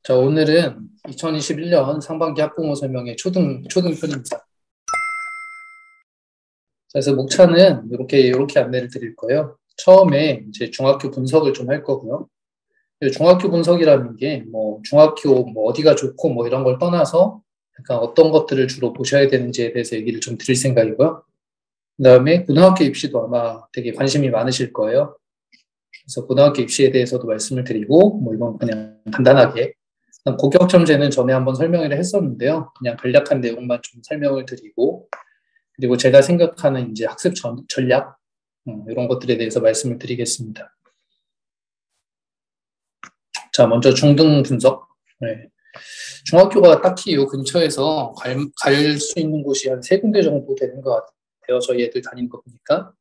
자, 오늘은 2021년 상반기 학부모 설명회 초등편입니다. 그래서 목차는 이렇게 안내를 드릴 거예요. 처음에 이제 중학교 분석을 좀 할 거고요. 중학교 분석이라는 게 중학교 어디가 좋고 이런 걸 떠나서 약간 어떤 것들을 주로 보셔야 되는지에 대해서 얘기를 좀 드릴 생각이고요. 그다음에 고등학교 입시도 아마 되게 관심이 많으실 거예요. 그래서 고등학교 입시에 대해서도 말씀을 드리고 이건 그냥 간단하게 고교학점제는 전에 한번 설명을 했었는데요. 그냥 간략한 내용만 좀 설명을 드리고, 그리고 제가 생각하는 이제 학습 전략, 이런 것들에 대해서 말씀을 드리겠습니다. 자, 먼저 중등 분석. 네. 중학교가 딱히 이 근처에서 갈 수 있는 곳이 한 3군데 정도 되는 것 같아요. 저희 애들 다니는 거 보니까.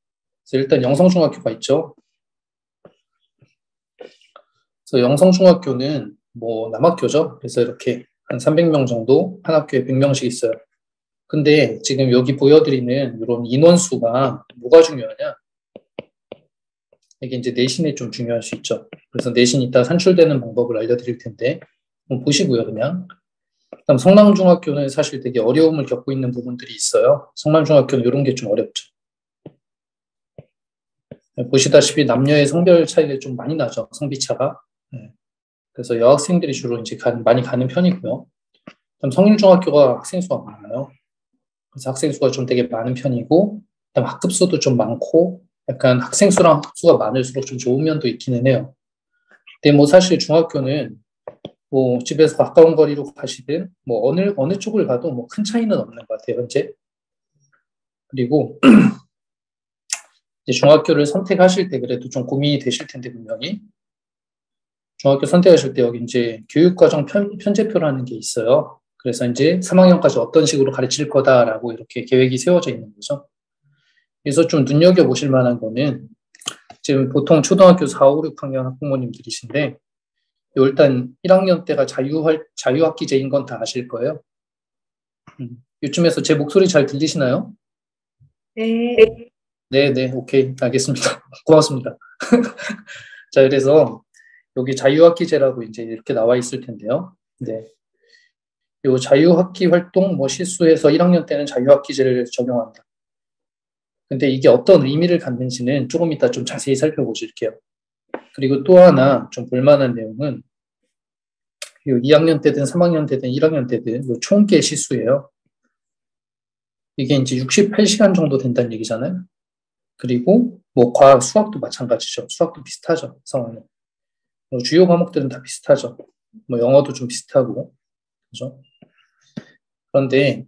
그래서 일단 영성중학교가 있죠. 그래서 영성중학교는 남학교죠. 그래서 이렇게 한 300명 정도, 한 학교에 100명씩 있어요. 근데 지금 여기 보여드리는 이런 인원수가 뭐가 중요하냐? 이게 이제 내신에 좀 중요할 수 있죠. 그래서 내신 이따 산출되는 방법을 알려드릴 텐데, 보시고요, 그냥. 그다음 성남중학교는 사실 되게 어려움을 겪고 있는 부분들이 있어요. 성남중학교는 이런 게 좀 어렵죠. 보시다시피 남녀의 성별 차이가 좀 많이 나죠, 성비차가. 그래서 여학생들이 주로 이제 많이 가는 편이고요. 그다음 성일중학교가 학생 수가 많아요. 그래서 학생 수가 좀 되게 많은 편이고, 그다음 학급 수도 좀 많고, 약간 학생 수랑 학급 수가 많을수록 좀 좋은 면도 있기는 해요. 근데 사실 중학교는 집에서 가까운 거리로 가시든 어느 쪽을 가도 큰 차이는 없는 것 같아요, 현재. 그리고 이제 중학교를 선택하실 때 그래도 좀 고민이 되실 텐데, 분명히. 중학교 선택하실 때 여기 이제 교육과정 편제표라는 게 있어요. 그래서 이제 3학년까지 어떤 식으로 가르칠 거다라고 이렇게 계획이 세워져 있는 거죠. 그래서 좀 눈여겨보실 만한 거는 지금 보통 초등학교 4, 5, 6학년 학부모님들이신데 일단 1학년 때가 자유학기제인 건 다 아실 거예요. 이쯤에서 제 목소리 잘 들리시나요? 네. 네, 오케이, 알겠습니다. 고맙습니다. 자, 그래서 여기 자유학기제라고 이제 이렇게 나와 있을 텐데요. 네. 요 자유학기 활동 실수해서 1학년 때는 자유학기제를 적용한다. 근데 이게 어떤 의미를 갖는지는 조금 이따 좀 자세히 살펴보실게요. 그리고 또 하나 좀 볼만한 내용은 2학년 때든 3학년 때든 1학년 때든 총계 시수예요. 이게 이제 68시간 정도 된다는 얘기잖아요. 그리고 과학, 수학도 마찬가지죠. 수학도 비슷하죠, 상황은. 주요 과목들은 다 비슷하죠. 영어도 좀 비슷하고, 그죠? 그런데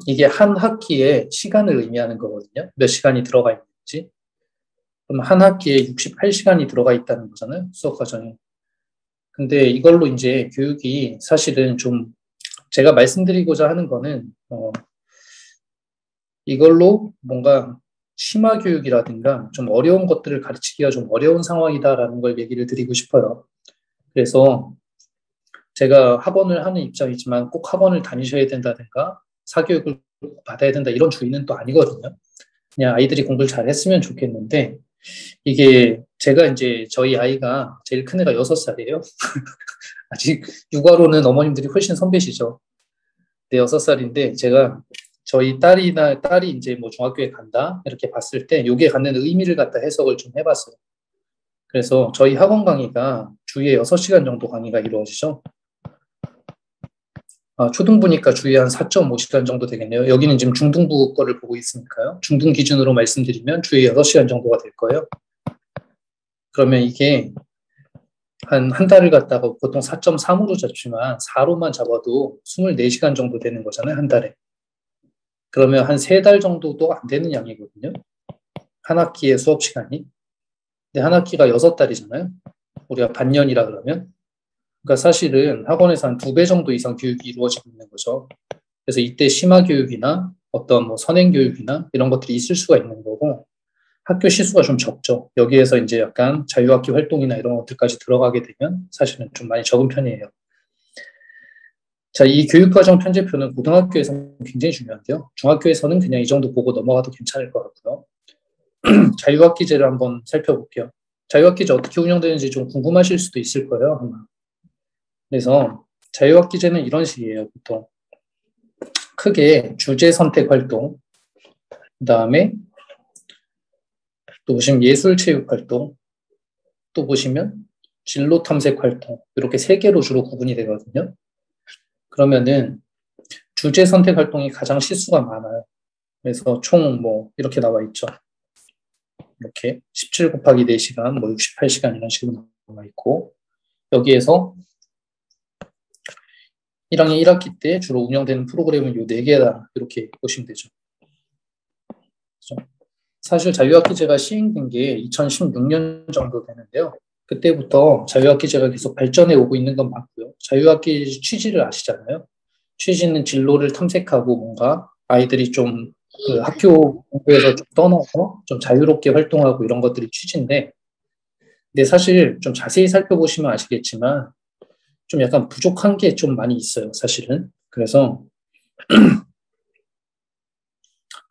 이게 한 학기에 시간을 의미하는 거거든요. 몇 시간이 들어가 있는지. 그럼 한 학기에 68시간이 들어가 있다는 거잖아요, 수업 과정에. 근데 이걸로 이제 교육이 사실은 좀 제가 말씀드리고자 하는 거는 이걸로 뭔가 심화 교육이라든가 좀 어려운 것들을 가르치기가 좀 어려운 상황이다라는 걸 얘기를 드리고 싶어요. 그래서 제가 학원을 하는 입장이지만 꼭 학원을 다니셔야 된다든가 사교육을 받아야 된다 이런 주의는 또 아니거든요. 그냥 아이들이 공부를 잘 했으면 좋겠는데 이게 제가 이제 저희 아이가 제일 큰 애가 6살이에요. 아직 육아로는 어머님들이 훨씬 선배시죠. 네, 6살인데 제가 저희 딸이 이제 중학교에 간다 이렇게 봤을 때 요게 갖는 의미를 갖다 해석을 좀 해봤어요. 그래서 저희 학원 강의가 주에 6시간 정도 강의가 이루어지죠. 초등부니까 주에 한 4.5시간 정도 되겠네요. 여기는 지금 중등부 거를 보고 있으니까요. 중등 기준으로 말씀드리면 주에 6시간 정도가 될 거예요. 그러면 이게 한 달을 갖다가 보통 4.3으로 잡지만 4로만 잡아도 24시간 정도 되는 거잖아요, 한 달에. 그러면 한 3달 정도도 안 되는 양이거든요. 한 학기의 수업 시간이. 근데 한 학기가 6달이잖아요. 우리가 반년이라 그러면. 그러니까 사실은 학원에서 한 2배 정도 이상 교육이 이루어지고 있는 거죠. 그래서 이때 심화 교육이나 어떤 선행 교육이나 이런 것들이 있을 수가 있는 거고, 학교 시수가 좀 적죠. 여기에서 이제 약간 자유학기 활동이나 이런 것들까지 들어가게 되면 사실은 좀 많이 적은 편이에요. 자, 이 교육과정 편제표는 고등학교에서는 굉장히 중요한데요. 중학교에서는 그냥 이 정도 보고 넘어가도 괜찮을 것 같고요. 자유학기제를 한번 살펴볼게요. 자유학기제 어떻게 운영되는지 좀 궁금하실 수도 있을 거예요, 아마. 그래서 자유학기제는 이런 식이에요, 보통. 크게 주제 선택 활동, 그 다음에 또 보시면 예술 체육 활동, 또 보시면 진로 탐색 활동, 이렇게 세 개로 주로 구분이 되거든요. 그러면은 주제 선택 활동이 가장 실수가 많아요. 그래서 총 뭐 이렇게 나와 있죠. 이렇게 17 곱하기 4시간, 뭐 68시간 이런 식으로 나와 있고, 여기에서 1학년 1학기 때 주로 운영되는 프로그램은 요 4개다 이렇게 보시면 되죠. 그렇죠? 사실 자유학기제가 시행된 게 2016년 정도 되는데요. 그때부터 자유학기제가 계속 발전해 오고 있는 건 맞고요. 자유학기 취지를 아시잖아요. 취지는 진로를 탐색하고 뭔가 아이들이 좀 그 학교 공부에서 좀 떠나서 좀 자유롭게 활동하고 이런 것들이 취지인데, 근데 사실 좀 자세히 살펴보시면 아시겠지만 좀 약간 부족한 게 좀 많이 있어요, 사실은. 그래서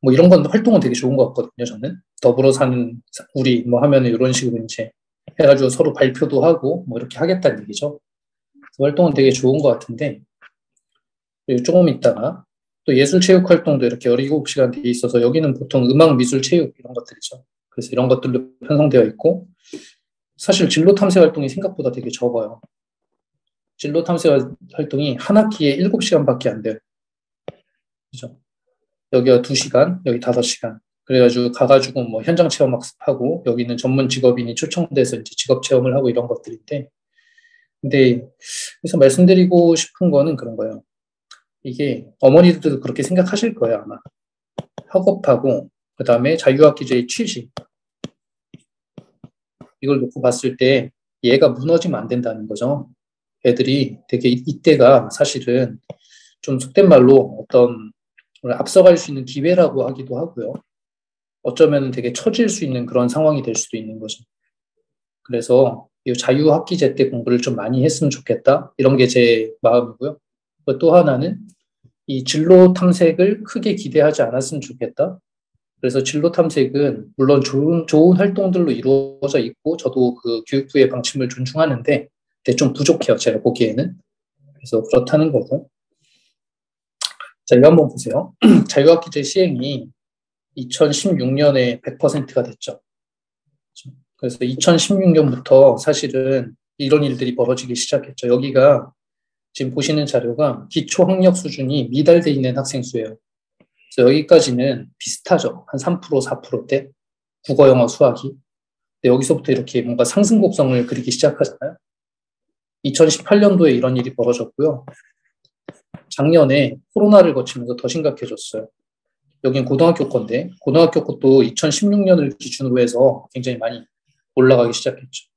뭐 이런 건 활동은 되게 좋은 것 같거든요, 저는. 더불어 사는 우리 뭐 하면은 이런 식으로 이제 해가지고 서로 발표도 하고 뭐 이렇게 하겠다는 얘기죠. 활동은 되게 좋은 것 같은데, 조금 있다가 또 예술체육 활동도 이렇게 17시간 돼 있어서 여기는 보통 음악, 미술, 체육 이런 것들이죠. 그래서 이런 것들로 편성되어 있고, 사실 진로 탐색 활동이 생각보다 되게 적어요. 진로 탐색 활동이 한 학기에 7시간밖에 안 돼요. 그죠? 여기가 2시간, 여기 5시간. 그래가지고 가가지고 뭐 현장 체험 학습하고, 여기는 전문 직업인이 초청돼서 이제 직업 체험을 하고 이런 것들인데, 근데 그래서 말씀드리고 싶은 거는 그런 거예요. 이게 어머니들도 그렇게 생각하실 거예요, 아마. 학업하고 그다음에 자유학기제의 취지, 이걸 놓고 봤을 때 얘가 무너지면 안 된다는 거죠. 애들이 되게 이때가 사실은 좀 속된 말로 어떤 앞서갈 수 있는 기회라고 하기도 하고요. 어쩌면 되게 처질 수 있는 그런 상황이 될 수도 있는 거죠. 그래서 이 자유학기제 때 공부를 좀 많이 했으면 좋겠다, 이런 게 제 마음이고요. 또 하나는 이 진로 탐색을 크게 기대하지 않았으면 좋겠다. 그래서 진로 탐색은 물론 좋은 활동들로 이루어져 있고, 저도 그 교육부의 방침을 존중하는데, 근데 좀 부족해요, 제가 보기에는. 그래서 그렇다는 거고. 자, 이거 한번 보세요. 자유학기제 시행이 2016년에 100%가 됐죠. 그래서 2016년부터 사실은 이런 일들이 벌어지기 시작했죠. 여기가 지금 보시는 자료가 기초학력 수준이 미달돼 있는 학생 수예요. 그래서 여기까지는 비슷하죠. 한 3%, 4%대. 국어, 영어, 수학이. 근데 여기서부터 이렇게 뭔가 상승 곡선을 그리기 시작하잖아요. 2018년도에 이런 일이 벌어졌고요. 작년에 코로나를 거치면서 더 심각해졌어요. 여긴 고등학교 건데, 고등학교 것도 2016년을 기준으로 해서 굉장히 많이 올라가기 시작했죠.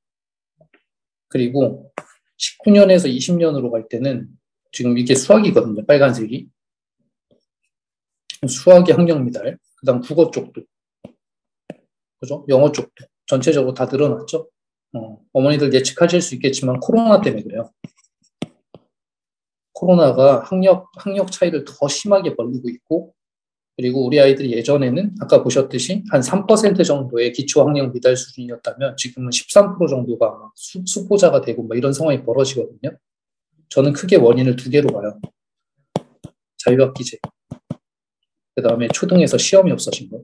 그리고 19년에서 20년으로 갈 때는 지금 이게 수학이거든요, 빨간색이. 수학이 학력 미달, 그 다음 국어 쪽도, 그죠? 영어 쪽도 전체적으로 다 늘어났죠. 어머니들 예측하실 수 있겠지만 코로나 때문에 그래요. 코로나가 학력 차이를 더 심하게 벌리고 있고, 그리고 우리 아이들이 예전에는 아까 보셨듯이 한 3% 정도의 기초 학력 미달 수준이었다면 지금은 13% 정도가 수포자가 되고 뭐 이런 상황이 벌어지거든요. 저는 크게 원인을 2개로 봐요. 자유학기제, 그 다음에 초등에서 시험이 없어진 거.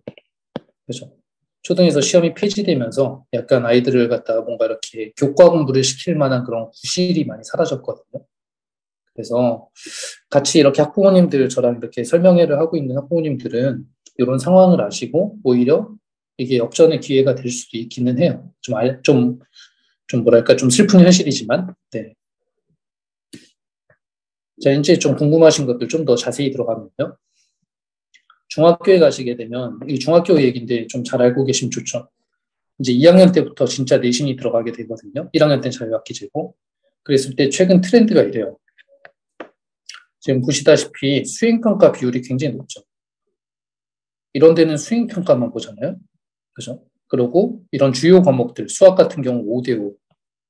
그죠? 초등에서 시험이 폐지되면서 약간 아이들을 갖다가 뭔가 이렇게 교과 공부를 시킬 만한 그런 구실이 많이 사라졌거든요. 그래서 같이 이렇게 학부모님들, 저랑 이렇게 설명회를 하고 있는 학부모님들은 이런 상황을 아시고 오히려 이게 역전의 기회가 될 수도 있기는 해요. 좀 뭐랄까, 좀 슬픈 현실이지만, 네. 자, 이제 좀 궁금하신 것들 좀 더 자세히 들어가면요. 중학교에 가시게 되면, 이 중학교 얘기인데 좀 잘 알고 계시면 좋죠. 이제 2학년 때부터 진짜 내신이 들어가게 되거든요. 1학년 때는 자유학기제고. 그랬을 때 최근 트렌드가 이래요. 지금 보시다시피 수행평가 비율이 굉장히 높죠. 이런 데는 수행평가만 보잖아요. 그죠? 그리고 이런 주요 과목들, 수학 같은 경우 5대5,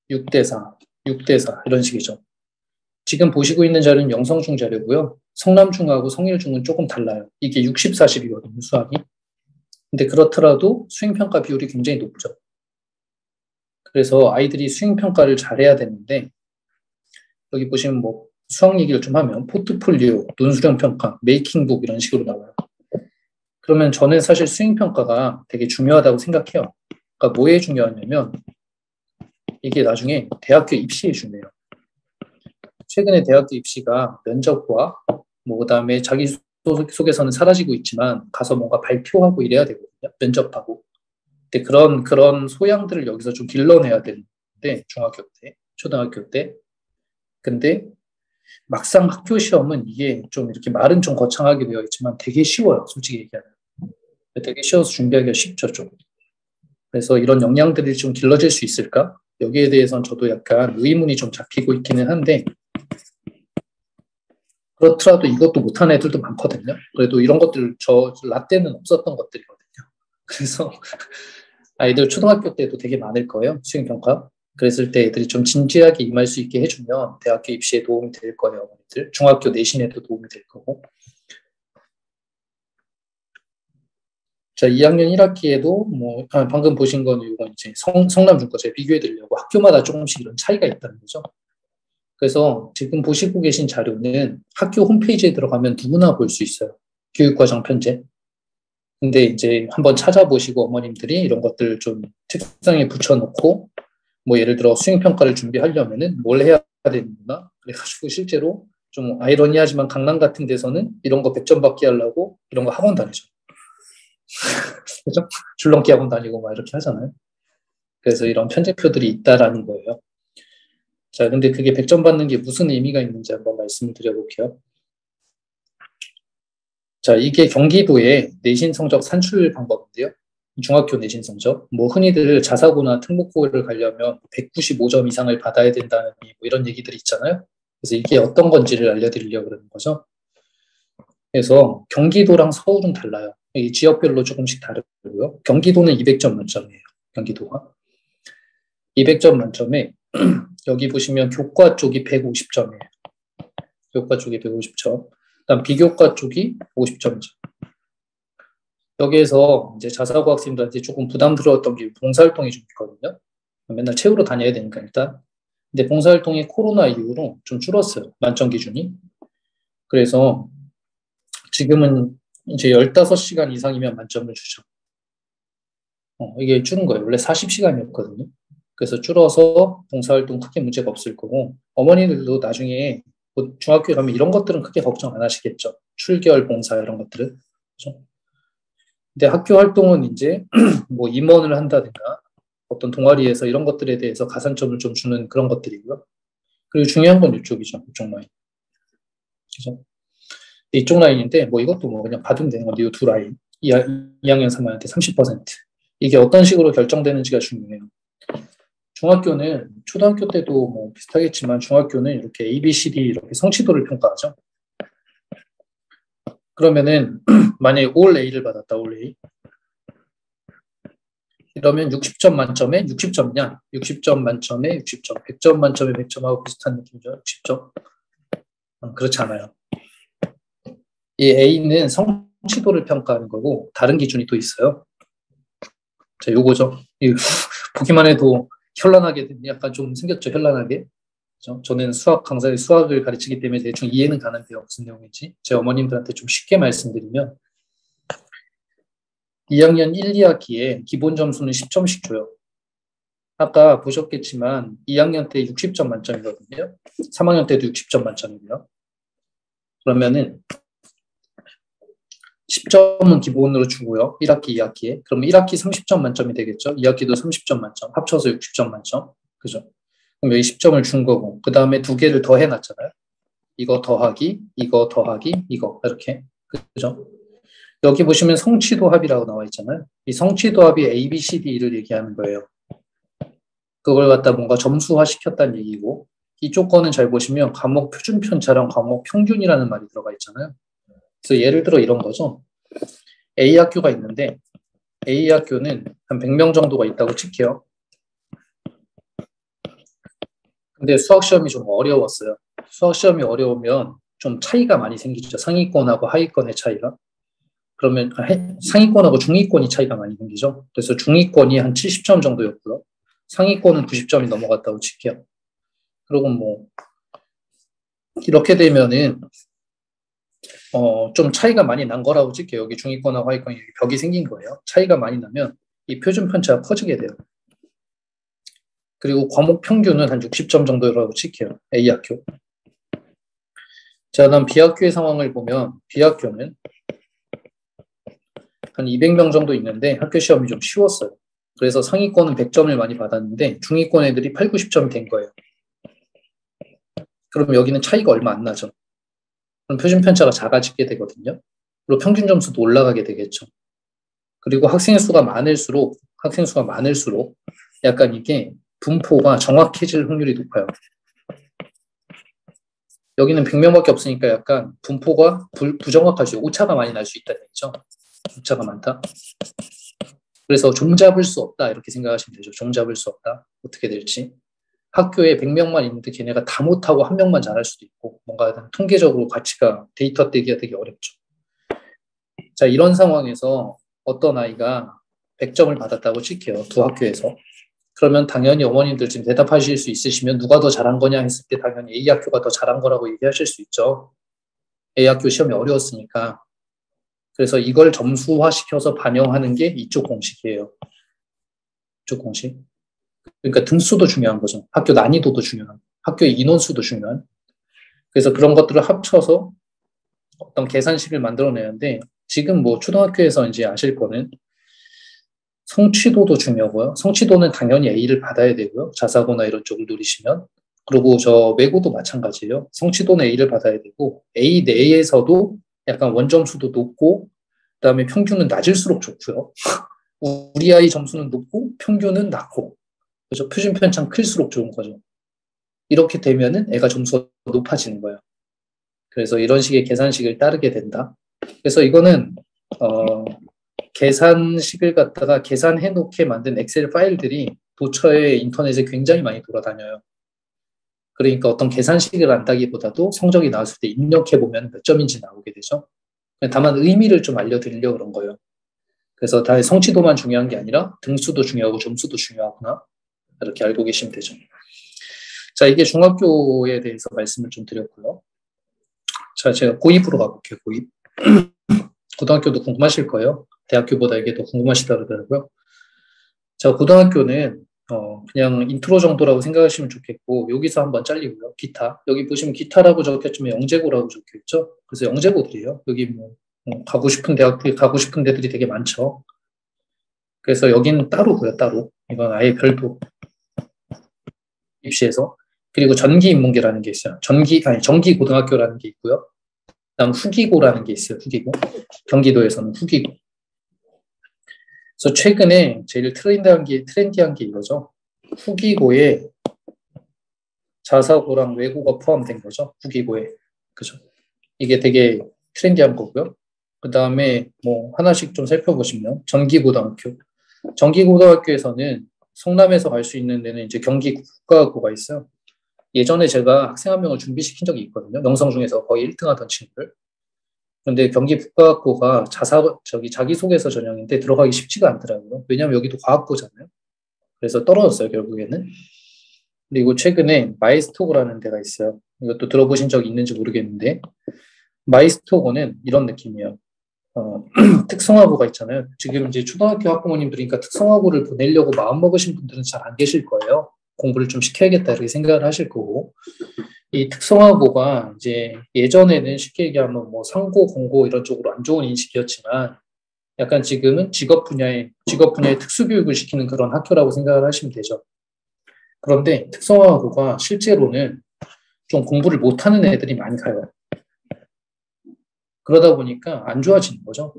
6대4, 6대4 이런 식이죠. 지금 보시고 있는 자료는 영성중 자료고요. 성남중하고 성일중은 조금 달라요. 이게 60, 40이거든요, 수학이. 근데 그렇더라도 수행평가 비율이 굉장히 높죠. 그래서 아이들이 수행평가를 잘해야 되는데, 여기 보시면 뭐 수학 얘기를 좀 하면 포트폴리오, 논술형 평가, 메이킹북 이런 식으로 나와요. 그러면 저는 사실 수행평가가 되게 중요하다고 생각해요. 그러니까 뭐에 중요하냐면 이게 나중에 대학교 입시에 중요해요. 최근에 대학교 입시가 면접과 뭐 그다음에 자기소개서는 사라지고 있지만 가서 뭔가 발표하고 이래야 되거든요. 면접하고. 근데 그런 소양들을 여기서 좀 길러내야 되는데 중학교 때, 초등학교 때. 근데 막상 학교 시험은 이게 좀 이렇게 말은 좀 거창하게 되어 있지만 되게 쉬워요. 솔직히 얘기하면. 되게 쉬워서 준비하기가 쉽죠, 좀. 그래서 이런 역량들이 좀 길러질 수 있을까? 여기에 대해서는 저도 약간 의문이 좀 잡히고 있기는 한데 그렇더라도 이것도 못하는 애들도 많거든요. 그래도 이런 것들 저 라떼는 없었던 것들이거든요. 그래서 아이들 초등학교 때도 되게 많을 거예요. 수행평가. 그랬을 때 애들이 좀 진지하게 임할 수 있게 해주면 대학교 입시에 도움이 될 거예요. 어머니들. 중학교 내신에도 도움이 될 거고. 자, 2학년 1학기에도 방금 보신 건 이건 이제 성남중과 제가 비교해 드리려고 학교마다 조금씩 이런 차이가 있다는 거죠. 그래서 지금 보시고 계신 자료는 학교 홈페이지에 들어가면 누구나 볼 수 있어요. 교육과정 편제. 근데 이제 한번 찾아보시고 어머님들이 이런 것들 좀 책상에 붙여놓고 뭐 예를 들어 수행평가를 준비하려면은 뭘 해야 되는구나. 그래가지고 실제로 좀 아이러니하지만 강남 같은 데서는 이런 거 100점 받기 하려고 이런 거 학원 다니죠. 그죠? 줄넘기 학원 다니고 막 이렇게 하잖아요. 그래서 이런 편제표들이 있다라는 거예요. 자, 근데 그게 100점 받는 게 무슨 의미가 있는지 한번 말씀을 드려볼게요. 자, 이게 경기도의 내신 성적 산출 방법인데요. 중학교 내신 성적. 뭐 흔히들 자사고나 특목고를 가려면 195점 이상을 받아야 된다는 뭐 이런 얘기들이 있잖아요. 그래서 이게 어떤 건지를 알려드리려고 그러는 거죠. 그래서 경기도랑 서울은 달라요. 이 지역별로 조금씩 다르고요. 경기도는 200점 만점이에요. 경기도가. 200점 만점에 여기 보시면 교과 쪽이 150점이에요. 교과 쪽이 150점. 그다음 비교과 쪽이 50점이죠. 여기에서 이제 자사고 학생들한테 조금 부담스러웠던 게 봉사활동이 좀 있거든요. 맨날 채우러 다녀야 되니까 일단. 근데 봉사활동이 코로나 이후로 좀 줄었어요. 만점 기준이. 그래서 지금은 이제 15시간 이상이면 만점을 주죠. 이게 줄은 거예요. 원래 40시간이었거든요. 그래서 줄어서 봉사활동 크게 문제가 없을 거고 어머니들도 나중에 뭐 중학교에 가면 이런 것들은 크게 걱정 안 하시겠죠. 출결 봉사 이런 것들은. 그렇죠? 근데 학교 활동은 이제 뭐 임원을 한다든가 어떤 동아리에서 이런 것들에 대해서 가산점을 좀 주는 그런 것들이고요. 그리고 중요한 건 이쪽이죠. 이쪽 라인. 그죠? 이쪽 라인인데 뭐 이것도 뭐 그냥 받으면 되는 건데 이 두 라인. 2학년 3학년한테 30%. 이게 어떤 식으로 결정되는지가 중요해요. 중학교는 초등학교 때도 뭐 비슷하겠지만 중학교는 이렇게 A, B, C, D 이렇게 성취도를 평가하죠. 그러면은 만약에 올 A를 받았다. 올 A. 이러면 60점 만점에 60점이냐? 60점 만점에 60점, 100점 만점에 100점하고 비슷한 느낌이죠. 60점. 그렇지 않아요. 이 A는 성취도를 평가하는 거고 다른 기준이 또 있어요. 자, 요거죠. 보기만 해도 현란하게 약간 좀 생겼죠. 현란하게. 그렇죠? 저는 수학 강사의 수학을 가르치기 때문에 대충 이해는 가는데요. 무슨 내용인지. 제 어머님들한테 좀 쉽게 말씀드리면 2학년 1, 2학기에 기본 점수는 10점씩 줘요. 아까 보셨겠지만 2학년 때 60점 만점이거든요. 3학년 때도 60점 만점이고요. 그러면은 10점은 기본으로 주고요. 1학기, 2학기에. 그러면 1학기 30점 만점이 되겠죠. 2학기도 30점 만점. 합쳐서 60점 만점. 그죠? 그럼 여기 10점을 준 거고 그 다음에 두 개를 더 해놨잖아요. 이거 더하기, 이거 더하기, 이거 이렇게. 그죠? 여기 보시면 성취도 합이라고 나와 있잖아요. 이 성취도 합이 A, B, C, D를 얘기하는 거예요. 그걸 갖다 뭔가 점수화 시켰다는 얘기고 이쪽 거는 잘 보시면 과목 표준 편차랑 과목 평균이라는 말이 들어가 있잖아요. 그래서 예를 들어 이런 거죠. A 학교가 있는데 A 학교는 한 100명 정도가 있다고 칠게요. 근데 수학 시험이 좀 어려웠어요. 수학 시험이 어려우면 좀 차이가 많이 생기죠. 상위권하고 하위권의 차이가. 그러면 상위권하고 중위권이 차이가 많이 생기죠. 그래서 중위권이 한 70점 정도였고요. 상위권은 90점이 넘어갔다고 칠게요. 그리고 뭐 이렇게 되면은 좀 차이가 많이 난 거라고 칠게요. 여기 중위권하고 하위권 여기 벽이 생긴 거예요. 차이가 많이 나면 이 표준 편차가 커지게 돼요. 그리고 과목 평균은 한 60점 정도라고 칠게요. A 학교. 자, 그다음 B 학교의 상황을 보면 B 학교는 한 200명 정도 있는데 학교 시험이 좀 쉬웠어요. 그래서 상위권은 100점을 많이 받았는데 중위권 애들이 8, 90점이 된 거예요. 그럼 여기는 차이가 얼마 안 나죠. 그럼 표준 편차가 작아지게 되거든요. 그리고 평균 점수도 올라가게 되겠죠. 그리고 학생 수가 많을수록 약간 이게 분포가 정확해질 확률이 높아요. 여기는 100명밖에 없으니까 약간 분포가 부정확하죠. 오차가 많이 날 수 있다는 얘기죠. 오차가 많다. 그래서 종잡을 수 없다 이렇게 생각하시면 되죠. 종잡을 수 없다. 어떻게 될지. 학교에 100명만 있는데 걔네가 다 못하고 한 명만 잘할 수도 있고 뭔가 통계적으로 가치가 데이터 떼기가 되게 어렵죠. 자, 이런 상황에서 어떤 아이가 100점을 받았다고 칠게요. 두 학교에서. 그러면 당연히 어머님들 지금 대답하실 수 있으시면 누가 더 잘한 거냐 했을 때 당연히 A 학교가 더 잘한 거라고 얘기하실 수 있죠. A 학교 시험이 어려웠으니까. 그래서 이걸 점수화시켜서 반영하는 게 이쪽 공식이에요. 이쪽 공식. 그러니까 등수도 중요한 거죠. 학교 난이도도 중요한, 학교의 인원수도 중요한. 그래서 그런 것들을 합쳐서 어떤 계산식을 만들어내는데 지금 뭐 초등학교에서 이제 아실 거는 성취도도 중요하고요. 성취도는 당연히 A를 받아야 되고요. 자사고나 이런 쪽을 노리시면. 그리고 저 외고도 마찬가지예요. 성취도는 A를 받아야 되고 A 내에서도 약간 원점수도 높고 그다음에 평균은 낮을수록 좋고요. 우리 아이 점수는 높고 평균은 낮고 그래서 표준 편차는 클수록 좋은 거죠. 이렇게 되면은 애가 점수가 높아지는 거예요. 그래서 이런 식의 계산식을 따르게 된다. 그래서 이거는 계산식을 갖다가 계산해 놓게 만든 엑셀 파일들이 도처에 인터넷에 굉장히 많이 돌아다녀요. 그러니까 어떤 계산식을 안다기보다도 성적이 나왔을 때 입력해 보면 몇 점인지 나오게 되죠. 다만 의미를 좀 알려드리려고 그런 거예요. 그래서 다 성취도만 중요한 게 아니라 등수도 중요하고 점수도 중요하구나. 이렇게 알고 계시면 되죠. 자, 이게 중학교에 대해서 말씀을 좀 드렸고요. 자, 제가 고입으로 가볼게요. 고입. 고등학교도 궁금하실 거예요. 대학교보다 이게 더 궁금하시다 그러더라고요. 자, 고등학교는 그냥 인트로 정도라고 생각하시면 좋겠고 여기서 한번 잘리고요. 기타. 여기 보시면 기타라고 적혔지만 영재고라고 적혀있죠. 그래서 영재고들이에요. 여기 뭐 가고 싶은 대학교에 가고 싶은 데들이 되게 많죠. 그래서 여기는 따로고요. 따로. 이건 아예 별도 입시에서. 그리고 전기인문계라는 게 있어요. 정기고등학교라는 게 있고요. 그다음 후기고라는 게 있어요. 후기고. 경기도에서는 후기고. 그래서 최근에 제일 트렌디한 게 이거죠. 후기고에 자사고랑 외고가 포함된 거죠. 후기고에. 그죠. 이게 되게 트렌디한 거고요. 그 다음에 뭐 하나씩 좀 살펴보시면 전기고등학교. 전기고등학교에서는 성남에서 갈 수 있는 데는 이제 경기 국가고가 있어요. 예전에 제가 학생 한 명을 준비시킨 적이 있거든요. 영성 중에서 거의 1등 하던 친구를. 그런데 경기 국가학고가 자기소개서 전형인데 들어가기 쉽지가 않더라고요. 왜냐하면 여기도 과학고잖아요. 그래서 떨어졌어요, 결국에는. 그리고 최근에 마이스토고라는 데가 있어요. 이것도 들어보신 적이 있는지 모르겠는데 마이스토고는 이런 느낌이에요. 특성화고가 있잖아요. 지금 이제 초등학교 학부모님들이니까 특성화고를 보내려고 마음먹으신 분들은 잘 안 계실 거예요. 공부를 좀 시켜야겠다 이렇게 생각을 하실 거고 이 특성화고가 이제 예전에는 쉽게 얘기하면 뭐 상고, 공고 이런 쪽으로 안 좋은 인식이었지만 약간 지금은 직업 분야에 특수교육을 시키는 그런 학교라고 생각을 하시면 되죠. 그런데 특성화고가 실제로는 좀 공부를 못하는 애들이 많이 가요. 그러다 보니까 안 좋아지는 거죠.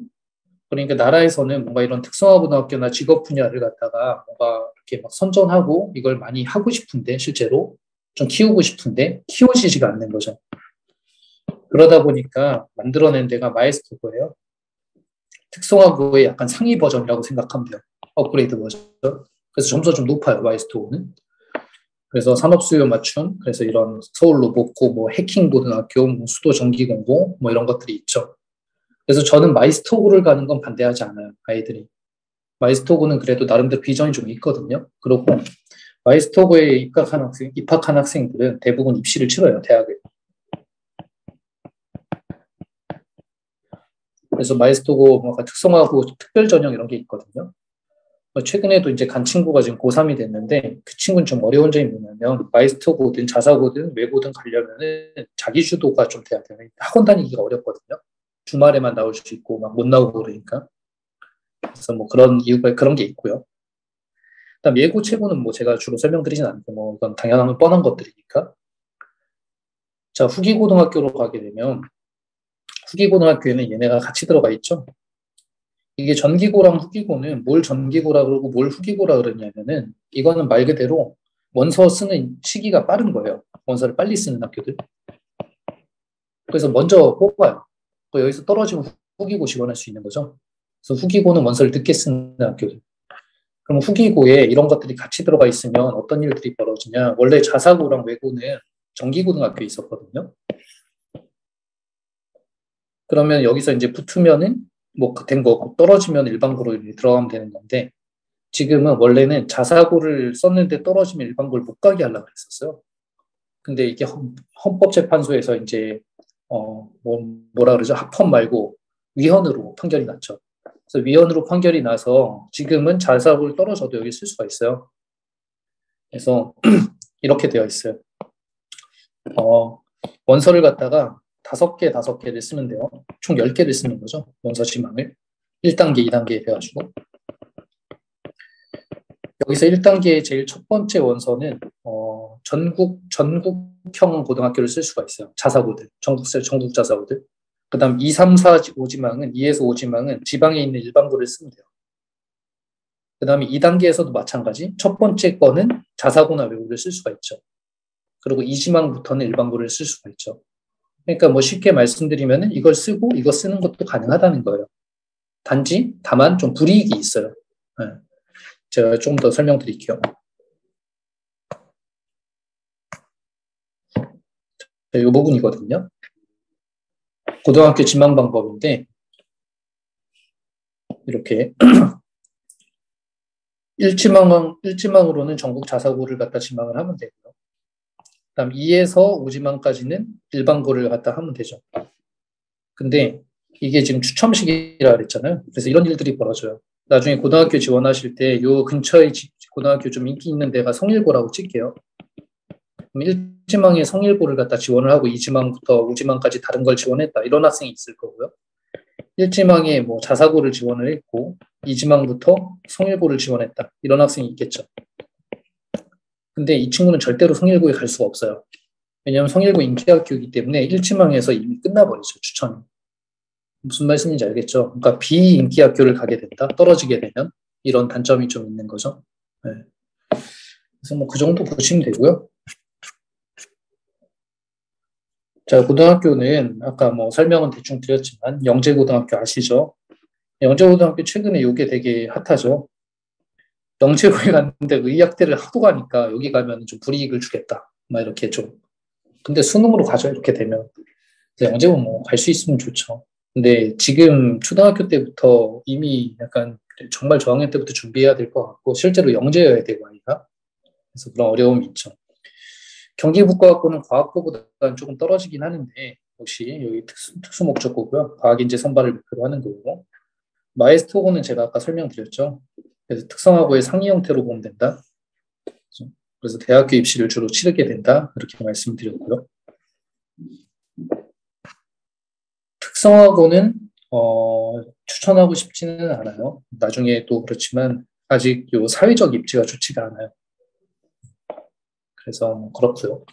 그러니까 나라에서는 뭔가 이런 특성화고등학교나 직업 분야를 갖다가 뭔가 이렇게 막 선전하고 이걸 많이 하고 싶은데 실제로 좀 키우고 싶은데 키워지지가 않는 거죠. 그러다 보니까 만들어낸 데가 마에스토고예요. 특성화고의 약간 상위 버전이라고 생각하면 돼요. 업그레이드 버전. 그래서 점수가 좀 높아요, 마에스토고는. 그래서 산업수요 맞춤, 그래서 이런 서울 로봇고, 뭐 해킹 고등학교, 뭐 수도 전기공고, 뭐 이런 것들이 있죠. 그래서 저는 마이스토고를 가는 건 반대하지 않아요, 아이들이. 마이스토고는 그래도 나름대로 비전이 좀 있거든요. 그렇고 마이스토고에 입학한 학생들은 대부분 입시를 치러요, 대학을. 그래서 마이스터고 뭔가 특성화고 특별 전형 이런 게 있거든요. 최근에도 이제 간 친구가 지금 고3이 됐는데 그 친구는 좀 어려운 점이 뭐냐면 마이스터고든 자사고든 외고든 가려면은 자기 주도가 좀 돼야 돼요. 학원 다니기가 어렵거든요. 주말에만 나올 수 있고 막 못 나오고 그러니까. 그래서 뭐 그런 이유가 그런 게 있고요. 그다음 예고 최고는 뭐 제가 주로 설명드리진 않고 뭐 이건 당연한 뻔한 것들이니까. 자, 후기고등학교로 가게 되면 후기고등학교에는 얘네가 같이 들어가 있죠. 이게 전기고랑 후기고는 뭘 전기고라 그러고 뭘 후기고라 그러냐면은 이거는 말 그대로 원서 쓰는 시기가 빠른 거예요. 원서를 빨리 쓰는 학교들. 그래서 먼저 뽑아요. 또 여기서 떨어지면 후기고 지원할 수 있는 거죠. 그래서 후기고는 원서를 늦게 쓰는 학교들. 그럼 후기고에 이런 것들이 같이 들어가 있으면 어떤 일들이 벌어지냐. 원래 자사고랑 외고는 정기고등학교에 있었거든요. 그러면 여기서 이제 붙으면은 뭐 된 거 떨어지면 일반고로 들어가면 되는 건데 지금은 원래는 자사고를 썼는데 떨어지면 일반고를 못 가게 하려고 했었어요. 근데 이게 헌법재판소에서 이제 뭐라 그러죠? 합헌 말고 위헌으로 판결이 났죠. 그래서 위헌으로 판결이 나서 지금은 자사고를 떨어져도 여기 쓸 수가 있어요. 그래서 이렇게 되어 있어요. 원서를 갖다가 5개를 쓰면 돼요. 총 10개를 쓰는 거죠. 원서 지망을. 1단계, 2단계 돼가지고. 여기서 1단계의 제일 첫 번째 원서는 전국형 고등학교를 쓸 수가 있어요. 자사고들, 전국 자사고들. 그 다음 2, 3, 4, 5지망은 2에서 5지망은 지방에 있는 일반고를 쓰면 돼요. 그 다음에 2단계에서도 마찬가지. 첫 번째 거는 자사고나 외고를 쓸 수가 있죠. 그리고 2지망부터는 일반고를 쓸 수가 있죠. 그러니까 뭐 쉽게 말씀드리면 이걸 쓰고 이거 쓰는 것도 가능하다는 거예요. 단지 다만 좀 불이익이 있어요. 네. 제가 좀 더 설명드릴게요. 이 부분이거든요. 고등학교 지망 방법인데 이렇게 1지망으로는 전국 자사고를 갖다 지망을 하면 되고요. 그다음 2에서 5지망까지는 일반고를 갖다 하면 되죠. 근데 이게 지금 추첨식이라 그랬잖아요. 그래서 이런 일들이 벌어져요. 나중에 고등학교 지원하실 때 요 근처에 고등학교 좀 인기 있는 데가 성일고라고 칠게요. 그럼 1지망에 성일고를 갖다 지원을 하고 2지망부터 5지망까지 다른 걸 지원했다. 이런 학생이 있을 거고요. 1지망에 뭐 자사고를 지원을 했고 2지망부터 성일고를 지원했다. 이런 학생이 있겠죠. 근데 이 친구는 절대로 성일고에 갈 수가 없어요. 왜냐하면 성일고 인기학교이기 때문에 1지망에서 이미 끝나버리죠. 추천이. 무슨 말씀인지 알겠죠? 그러니까 비인기 학교를 가게 된다. 떨어지게 되면 이런 단점이 좀 있는 거죠. 네. 그래서 뭐 그 정도 보시면 되고요. 자, 고등학교는 아까 뭐 설명은 대충 드렸지만 영재고등학교 아시죠? 영재고등학교 최근에 이게 되게 핫하죠. 영재고에 갔는데 의학대를 하도 가니까 여기 가면 좀 불이익을 주겠다. 막 이렇게 좀. 근데 수능으로 가죠. 이렇게 되면. 영재고 뭐 갈 수 있으면 좋죠. 근데 지금 초등학교 때부터 이미 약간 정말 저학년 때부터 준비해야 될 것 같고 실제로 영재여야 되고 아이가. 그래서 그런 어려움이 있죠. 경기국과학고는 과학고보다는 조금 떨어지긴 하는데 역시 여기 특수 목적고고요. 과학인재 선발을 목표로 하는 거고 마에스터고는 제가 아까 설명드렸죠. 그래서 특성화고의 상위 형태로 보면 된다. 그래서 대학교 입시를 주로 치르게 된다. 이렇게 말씀드렸고요. 특성화고는 추천하고 싶지는 않아요. 나중에 또 그렇지만 아직 요 사회적 입지가 좋지가 않아요. 그래서 그렇고요.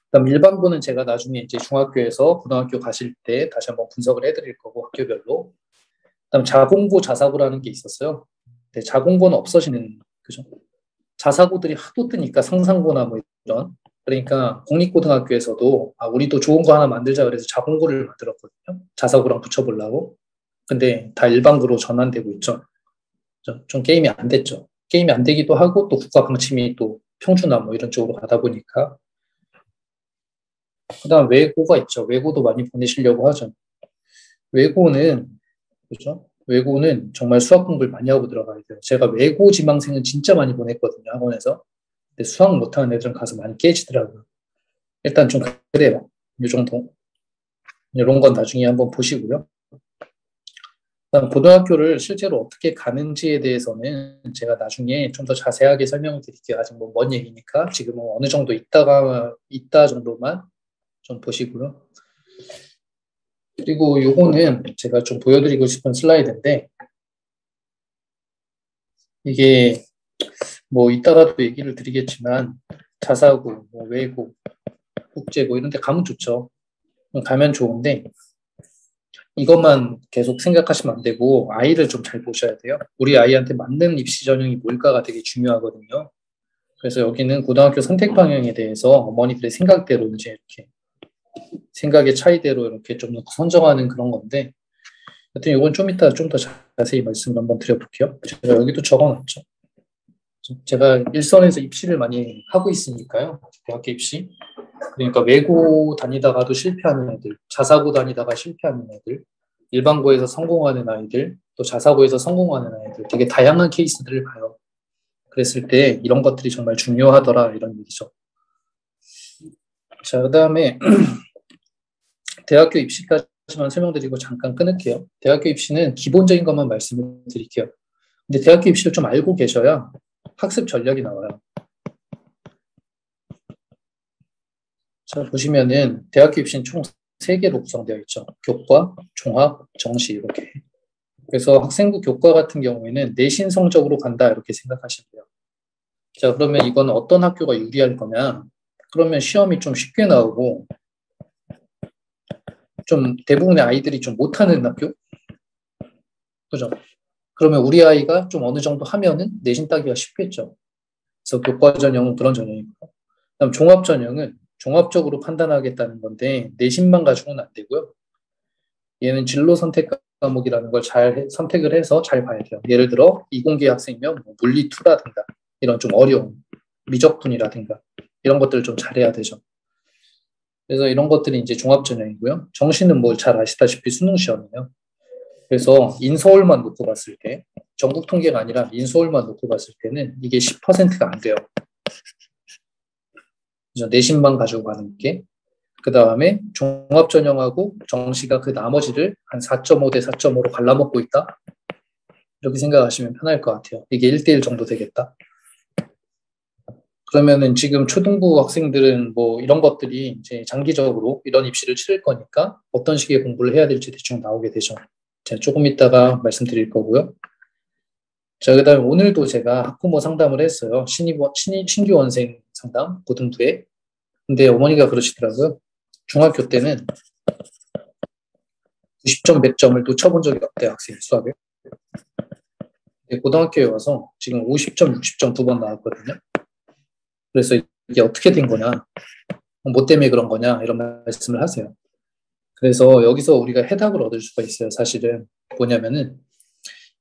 그다음 일반고는 제가 나중에 이제 중학교에서 고등학교 가실 때 다시 한번 분석을 해드릴 거고 학교별로. 그다음 자공고, 자사고라는 게 있었어요. 근데 자공고는 없어지는 그죠? 자사고들이 하도 뜨니까 상상고나 뭐 이런. 그러니까 공립고등학교에서도 우리도 좋은 거 하나 만들자 그래서 자공고를 만들었거든요. 자사고랑 붙여보려고. 근데 다 일반고로 전환되고 있죠. 좀 게임이 안 됐죠. 게임이 안 되기도 하고 또 국가 방침이 또 평준화 뭐 이런 쪽으로 가다 보니까. 그다음 외고가 있죠. 외고도 많이 보내시려고 하죠. 외고는 그죠? 외고는 정말 수학 공부를 많이 하고 들어가야 돼요. 제가 외고 지망생은 진짜 많이 보냈거든요. 학원에서. 근데 수학 못하는 애들은 가서 많이 깨지더라고요. 일단 좀 그래요. 이 정도. 이런 건 나중에 한번 보시고요. 그다음 고등학교를 실제로 어떻게 가는지에 대해서는 제가 나중에 좀 더 자세하게 설명을 드릴게요. 아직 뭐 먼 얘기니까 지금은 어느 정도 있다 정도만 좀 보시고요. 그리고 요거는 제가 좀 보여드리고 싶은 슬라이드인데, 이게 뭐 이따가도 얘기를 드리겠지만 자사고, 뭐 외고, 국제고 이런 데 가면 좋죠. 가면 좋은데 이것만 계속 생각하시면 안 되고 아이를 좀 잘 보셔야 돼요. 우리 아이한테 맞는 입시 전형이 뭘까가 되게 중요하거든요. 그래서 여기는 고등학교 선택 방향에 대해서 어머니들의 생각대로 이제 이렇게 생각의 차이대로 이렇게 좀 선정하는 그런 건데, 하여튼 이건 좀 이따 좀 더 자세히 말씀을 한번 드려볼게요. 제가 여기도 적어놨죠. 제가 일선에서 입시를 많이 하고 있으니까요. 대학교 입시. 그러니까 외고 다니다가도 실패하는 애들, 자사고 다니다가 실패하는 애들, 일반고에서 성공하는 아이들, 또 자사고에서 성공하는 아이들, 되게 다양한 케이스들을 봐요. 그랬을 때 이런 것들이 정말 중요하더라, 이런 얘기죠. 자, 그 다음에 대학교 입시까지만 설명드리고 잠깐 끊을게요. 대학교 입시는 기본적인 것만 말씀을 드릴게요. 근데 대학교 입시를 좀 알고 계셔야 학습 전략이 나와요. 자, 보시면은 대학교 입시는 총 3개로 구성되어 있죠. 교과, 종합, 정시 이렇게. 그래서 학생부 교과 같은 경우에는 내신 성적으로 간다 이렇게 생각하시면 돼요. 자, 그러면 이건 어떤 학교가 유리할 거냐? 그러면 시험이 좀 쉽게 나오고 좀 대부분의 아이들이 좀 못하는 학교? 그죠? 그러면 우리 아이가 좀 어느 정도 하면은 내신 따기가 쉽겠죠. 그래서 교과 전형은 그런 전형이고, 그다음 종합 전형은 종합적으로 판단하겠다는 건데 내신만 가지고는 안 되고요. 얘는 진로 선택 과목이라는 걸 잘 선택을 해서 잘 봐야 돼요. 예를 들어 이공계 학생이면 뭐 물리 2라든가 이런 좀 어려운 미적분이라든가 이런 것들을 좀 잘해야 되죠. 그래서 이런 것들이 이제 종합 전형이고요. 정시는 뭐 잘 아시다시피 수능 시험이에요. 그래서 인서울만 놓고 봤을 때, 전국 통계가 아니라 인서울만 놓고 봤을 때는 이게 10%가 안 돼요. 그래서 내신만 가지고 가는 게. 그 다음에 종합 전형하고 정시가 그 나머지를 한 4.5 대 4.5로 갈라먹고 있다. 이렇게 생각하시면 편할 것 같아요. 이게 1대1 정도 되겠다. 그러면은 지금 초등부 학생들은 뭐 이런 것들이 이제 장기적으로 이런 입시를 치를 거니까 어떤 식의 공부를 해야 될지 대충 나오게 되죠. 제가 조금 이따가 말씀드릴 거고요. 자, 그 다음에 오늘도 제가 학부모 상담을 했어요. 신규 원생 상담, 고등부에. 근데 어머니가 그러시더라고요. 중학교 때는 90점, 100점을 놓쳐본 적이 없대요, 학생이 수학을. 고등학교에 와서 지금 50점, 60점 2번 나왔거든요. 그래서 이게 어떻게 된 거냐, 뭐 때문에 그런 거냐, 이런 말씀을 하세요. 그래서 여기서 우리가 해답을 얻을 수가 있어요. 사실은 뭐냐면은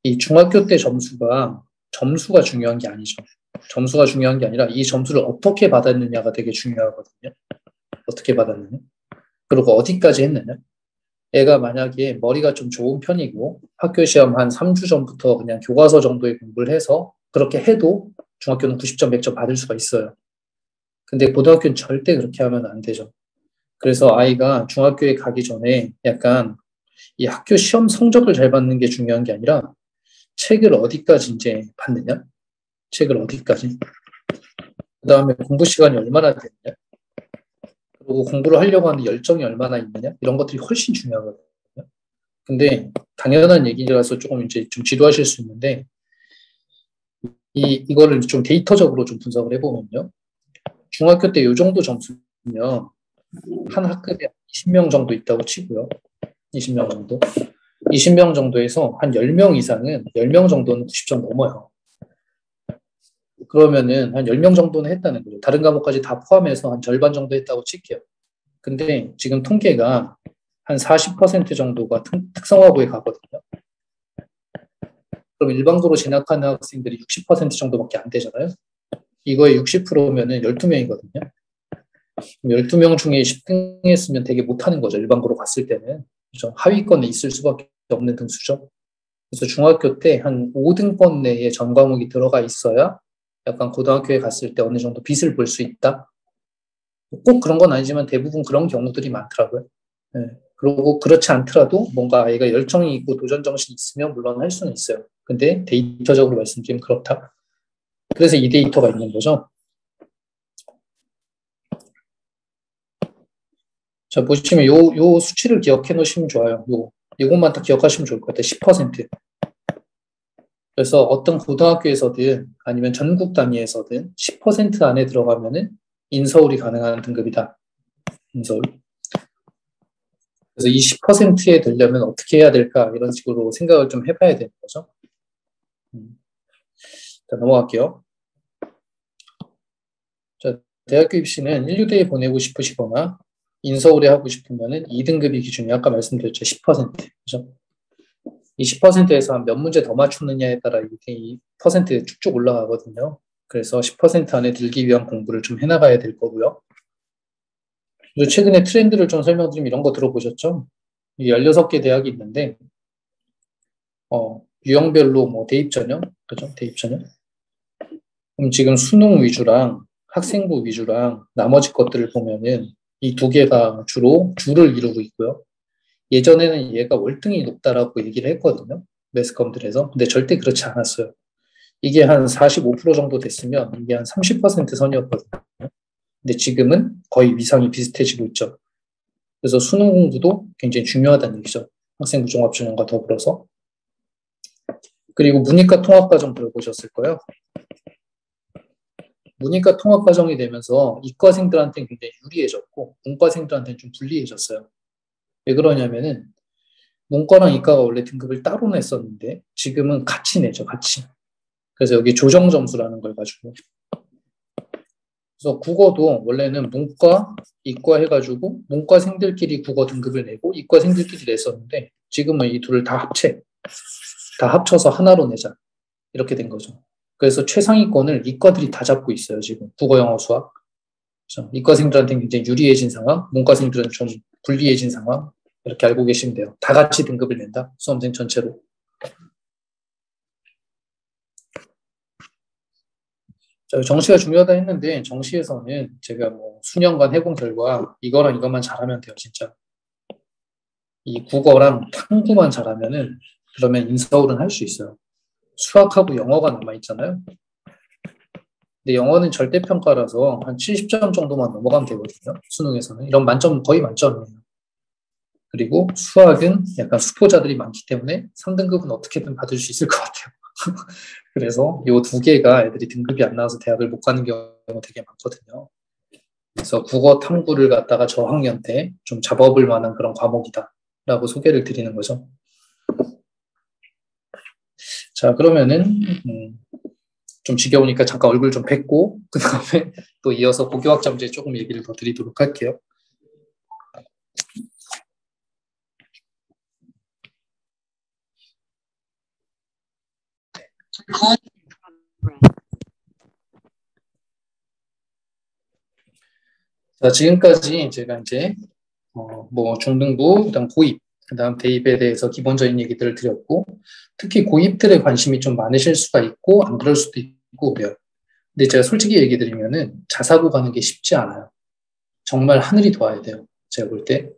이 중학교 때 점수가 중요한 게 아니죠. 점수가 중요한 게 아니라 이 점수를 어떻게 받았느냐가 되게 중요하거든요. 어떻게 받았느냐, 그리고 어디까지 했느냐. 애가 만약에 머리가 좀 좋은 편이고 학교 시험 한 3주 전부터 그냥 교과서 정도의 공부를 해서 그렇게 해도 중학교는 90점, 100점 받을 수가 있어요. 근데 고등학교는 절대 그렇게 하면 안 되죠. 그래서 아이가 중학교에 가기 전에 약간 이 학교 시험 성적을 잘 받는 게 중요한 게 아니라 책을 어디까지 이제 봤느냐, 책을 어디까지, 그 다음에 공부 시간이 얼마나 됐느냐, 그리고 공부를 하려고 하는 열정이 얼마나 있느냐, 이런 것들이 훨씬 중요하거든요. 근데 당연한 얘기라서 조금 이제 좀 지루하실 수 있는데 이거를 좀 데이터적으로 좀 분석을 해보면요. 중학교 때 이 정도 점수면 한 학급에 20명 정도 있다고 치고요. 20명 정도. 20명 정도에서 한 10명 이상은 10명 정도는 90점 넘어요. 그러면은 한 10명 정도는 했다는 거죠. 다른 과목까지 다 포함해서 한 절반 정도 했다고 칠게요. 근데 지금 통계가 한 40% 정도가 특성화고에 가거든요. 그럼 일반고로 진학하는 학생들이 60% 정도밖에 안 되잖아요. 이거의 60%면은 12명이거든요. 12명 중에 10등 했으면 되게 못하는 거죠. 일반고로 갔을 때는. 그렇죠? 하위권에 있을 수밖에 없는 등수죠. 그래서 중학교 때 한 5등권 내에 전 과목이 들어가 있어야 약간 고등학교에 갔을 때 어느 정도 빛을 볼 수 있다. 꼭 그런 건 아니지만 대부분 그런 경우들이 많더라고요. 네. 그리고 그렇지 않더라도 뭔가 아이가 열정이 있고 도전 정신이 있으면 물론 할 수는 있어요. 근데 데이터적으로 말씀드리면 그렇다. 그래서 이 데이터가 있는 거죠. 자, 보시면 요 수치를 기억해 놓으시면 좋아요. 요것만 딱 기억하시면 좋을 것 같아요. 10%. 그래서 어떤 고등학교에서든 아니면 전국 단위에서든 10% 안에 들어가면은 인서울이 가능한 등급이다. 인서울. 그래서 이 10%에 되려면 어떻게 해야 될까? 이런 식으로 생각을 좀 해봐야 되는 거죠. 자, 넘어갈게요. 자, 대학교 입시는 인류대에 보내고 싶으시거나 인서울에 하고 싶으면은 2등급이 기준이 아까 말씀드렸죠. 10%. 그죠? 이 10%에서 한 몇 문제 더 맞추느냐에 따라 이 퍼센트 쭉쭉 올라가거든요. 그래서 10% 안에 들기 위한 공부를 좀 해나가야 될 거고요. 그리고 최근에 트렌드를 좀 설명드리면 이런 거 들어보셨죠? 16개 대학이 있는데, 유형별로 뭐 대입 전형, 그죠? 대입 전형. 그럼 지금 수능 위주랑 학생부 위주랑 나머지 것들을 보면은 이 두 개가 주로 줄을 이루고 있고요. 예전에는 얘가 월등히 높다라고 얘기를 했거든요. 매스컴들에서. 근데 절대 그렇지 않았어요. 이게 한 45% 정도 됐으면 이게 한 30% 선이었거든요. 근데 지금은 거의 위상이 비슷해지고 있죠. 그래서 수능 공부도 굉장히 중요하다는 얘기죠. 학생부 종합전형과 더불어서. 그리고 문이과 통합과정 들어보셨을 거예요. 문이과 통합과정이 되면서 이과생들한테는 굉장히 유리해졌고 문과생들한테는 좀 불리해졌어요. 왜 그러냐면은 문과랑 이과가 원래 등급을 따로 냈었는데 지금은 같이 내죠, 같이. 그래서 여기 조정 점수라는 걸 가지고. 그래서 국어도 원래는 문과, 이과 해가지고 문과생들끼리 국어 등급을 내고 이과생들끼리 냈었는데 지금은 이 둘을 다 합쳐서 하나로 내자. 이렇게 된 거죠. 그래서 최상위권을 이과들이 다 잡고 있어요, 지금. 국어, 영어, 수학. 그렇죠? 이과생들한테는 굉장히 유리해진 상황, 문과생들은 좀 불리해진 상황. 이렇게 알고 계시면 돼요. 다 같이 등급을 낸다. 수험생 전체로. 자, 정시가 중요하다 했는데 정시에서는 제가 뭐 수년간 해본 결과 이거랑 이것만 잘하면 돼요, 진짜. 이 국어랑 탐구만 잘하면은 그러면 인서울은 할 수 있어요. 수학하고 영어가 남아 있잖아요. 근데 영어는 절대평가라서 한 70점 정도만 넘어가면 되거든요. 수능에서는. 이런 만점 거의 만점이에요. 그리고 수학은 약간 수포자들이 많기 때문에 3등급은 어떻게든 받을 수 있을 것 같아요. 그래서 이 두 개가 애들이 등급이 안 나와서 대학을 못 가는 경우 되게 많거든요. 그래서 국어 탐구를 갖다가 저학년 때 좀 잡아볼 만한 그런 과목이다라고 소개를 드리는 거죠. 자, 그러면은 좀 지겨우니까 잠깐 얼굴 좀 뵙고 그 다음에 또 이어서 고교학점제 조금 얘기를 더 드리도록 할게요. 자, 지금까지 제가 이제 뭐 중등부, 그다음 고입, 그다음 대입에 대해서 기본적인 얘기들을 드렸고 특히 고입들에 관심이 좀 많으실 수가 있고 안 그럴 수도 있고 그래요. 근데 제가 솔직히 얘기 드리면은 자사고 가는 게 쉽지 않아요. 정말 하늘이 도와야 돼요. 제가 볼 때.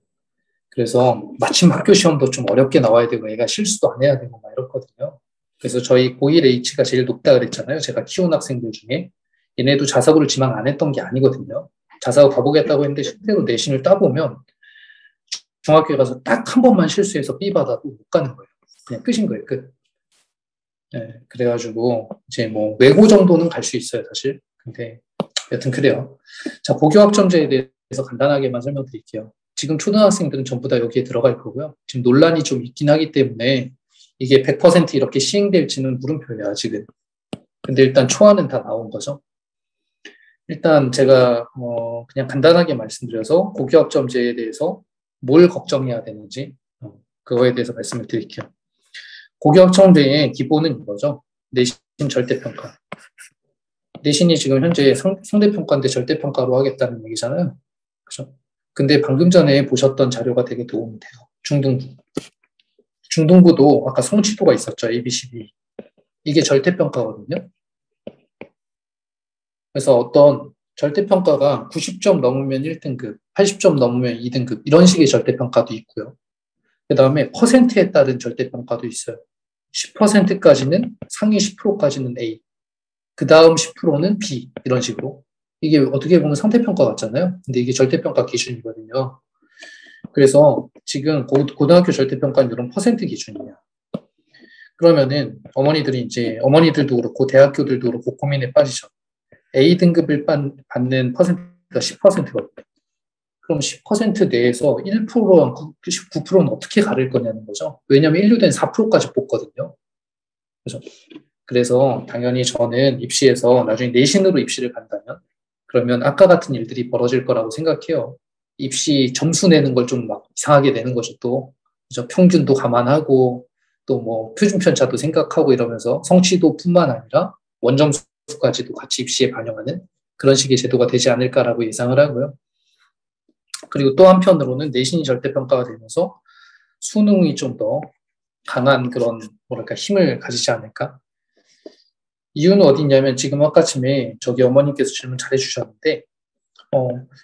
그래서 마침 학교 시험도 좀 어렵게 나와야 되고 애가 실수도 안 해야 되고 막 이렇거든요. 그래서 저희 고1 H가 제일 높다 그랬잖아요. 제가 키운 학생들 중에. 얘네도 자사고를 지망 안 했던 게 아니거든요. 자사고 가보겠다고 했는데 실제로 내신을 따보면 중학교에 가서 딱 한 번만 실수해서 B 받아도 못 가는 거예요. 그냥 끝인 거예요, 끝. 네, 그래가지고 이제 뭐 외고 정도는 갈 수 있어요, 사실. 근데 여튼 그래요. 자, 고교학점제에 대해서 간단하게만 설명드릴게요. 지금 초등학생들은 전부 다 여기에 들어갈 거고요. 지금 논란이 좀 있긴 하기 때문에 이게 100% 이렇게 시행될지는 물음표예요, 아직은. 근데 일단 초안은 다 나온 거죠. 일단 제가 그냥 간단하게 말씀드려서 고교학점제에 대해서 뭘 걱정해야 되는지 그거에 대해서 말씀을 드릴게요. 고교학점제의 기본은 이거죠. 내신 절대평가. 내신이 지금 현재 상대평가인데 절대평가로 하겠다는 얘기잖아요. 그죠? 근데 방금 전에 보셨던 자료가 되게 도움이 돼요. 중등부. 중등부도 아까 성취도가 있었죠. A, B, C, D. 이게 절대평가거든요. 그래서 어떤 절대평가가 90점 넘으면 1등급, 80점 넘으면 2등급, 이런 식의 절대평가도 있고요. 그 다음에 퍼센트에 따른 절대평가도 있어요. 10%까지는, 상위 10%까지는 A, 그 다음 10%는 B, 이런 식으로. 이게 어떻게 보면 상대평가 같잖아요. 근데 이게 절대평가 기준이거든요. 그래서 지금 고등학교 절대평가는 이런 퍼센트 기준이에요. 그러면은 어머니들도 그렇고 대학교들도 그렇고 고민에 빠지죠. A등급을 받는 퍼센트가 10%거든요. 그럼 10% 내에서 1%와 9%는 어떻게 가릴 거냐는 거죠. 왜냐하면 1류대는 4%까지 뽑거든요. 그래서 당연히 저는 입시에서 나중에 내신으로 입시를 간다면 그러면 아까 같은 일들이 벌어질 거라고 생각해요. 입시 점수 내는 걸 좀 막 이상하게 내는 거죠. 또 그죠? 평균도 감안하고 또 뭐 표준 편차도 생각하고 이러면서 성취도뿐만 아니라 원점수까지도 같이 입시에 반영하는 그런 식의 제도가 되지 않을까라고 예상을 하고요. 그리고 또 한편으로는 내신이 절대평가가 되면서 수능이 좀 더 강한 그런 뭐랄까 힘을 가지지 않을까. 이유는 어디 있냐면 지금 아까쯤에 저기 어머님께서 질문 잘 해주셨는데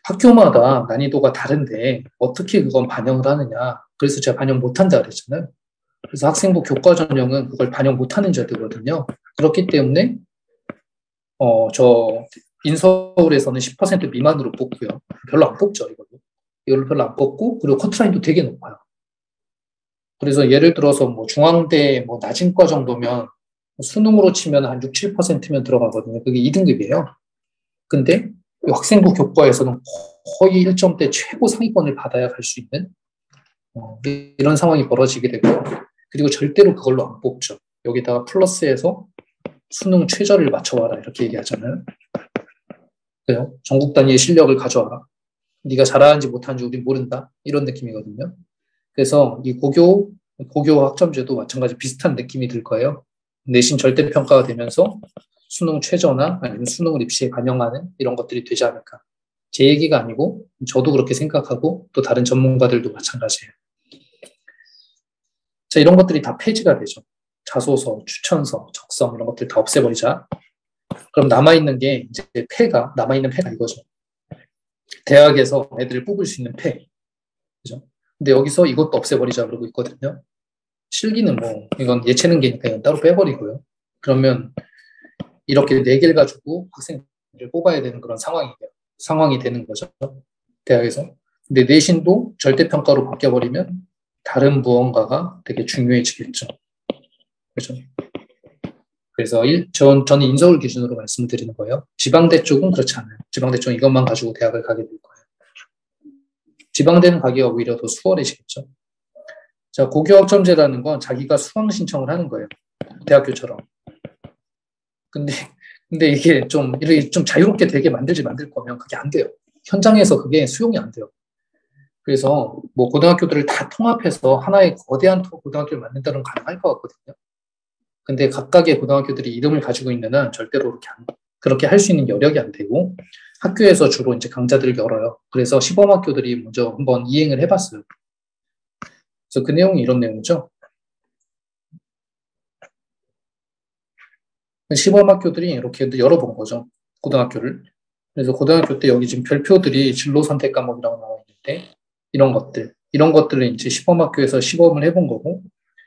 학교마다 난이도가 다른데 어떻게 그건 반영을 하느냐. 그래서 제가 반영 못한다 그랬잖아요. 그래서 학생부 교과 전형은 그걸 반영 못하는 제도거든요. 그렇기 때문에 저 인서울에서는 10% 미만으로 뽑고요. 별로 안 뽑죠, 이걸로 별로 안 뽑고, 그리고 커트라인도 되게 높아요. 그래서 예를 들어서 뭐 중앙대 뭐 낮은 과 정도면 수능으로 치면 한 6, 7%면 들어가거든요. 그게 2등급이에요. 근데 학생부 교과에서는 거의 1점대 최고 상위권을 받아야 갈 수 있는 이런 상황이 벌어지게 되고요. 그리고 절대로 그걸로 안 뽑죠. 여기다가 플러스해서 수능 최저를 맞춰와라 이렇게 얘기하잖아요. 그래요? 전국 단위의 실력을 가져와라. 네가 잘하는지 못하는지 우린 모른다. 이런 느낌이거든요. 그래서 이 고교 학점제도 마찬가지 비슷한 느낌이 들 거예요. 내신 절대평가가 되면서 수능 최저나 아니면 수능을 입시에 반영하는 이런 것들이 되지 않을까. 제 얘기가 아니고 저도 그렇게 생각하고 또 다른 전문가들도 마찬가지예요. 자, 이런 것들이 다 폐지가 되죠. 자소서, 추천서, 적성 이런 것들 다 없애버리자. 그럼 남아있는 패가 이거죠. 대학에서 애들을 뽑을 수 있는 패. 그죠? 근데 여기서 이것도 없애버리자 그러고 있거든요. 실기는 뭐, 이건 예체능계니까 이건 따로 빼버리고요. 그러면 이렇게 4개를 가지고 학생들을 뽑아야 되는 그런 상황이 되는 거죠. 대학에서. 근데 내신도 절대평가로 바뀌어버리면 다른 무언가가 되게 중요해지겠죠. 그죠? 그래서 저는 인서울 기준으로 말씀드리는 거예요. 지방대 쪽은 그렇지 않아요. 지방대 쪽은 이것만 가지고 대학을 가게 될 거예요. 지방대는 가기가 오히려 더 수월해지겠죠. 자, 고교학점제라는 건 자기가 수강 신청을 하는 거예요. 대학교처럼. 근데 이게 이렇게 좀 자유롭게 되게 만들 거면 그게 안 돼요. 현장에서 그게 수용이 안 돼요. 그래서 뭐 고등학교들을 다 통합해서 하나의 거대한 고등학교를 만든다는 건 가능할 것 같거든요. 근데 각각의 고등학교들이 이름을 가지고 있는 한 절대로 그렇게 할 수 있는 여력이 안 되고 학교에서 주로 이제 강좌들을 열어요. 그래서 시범학교들이 먼저 한번 이행을 해봤어요. 그래서 그 내용이 이런 내용이죠. 시범학교들이 이렇게 열어본 거죠. 고등학교를. 그래서 고등학교 때 여기 지금 별표들이 진로 선택 과목이라고 나와 있는데 이런 것들을 이제 시범학교에서 시범을 해본 거고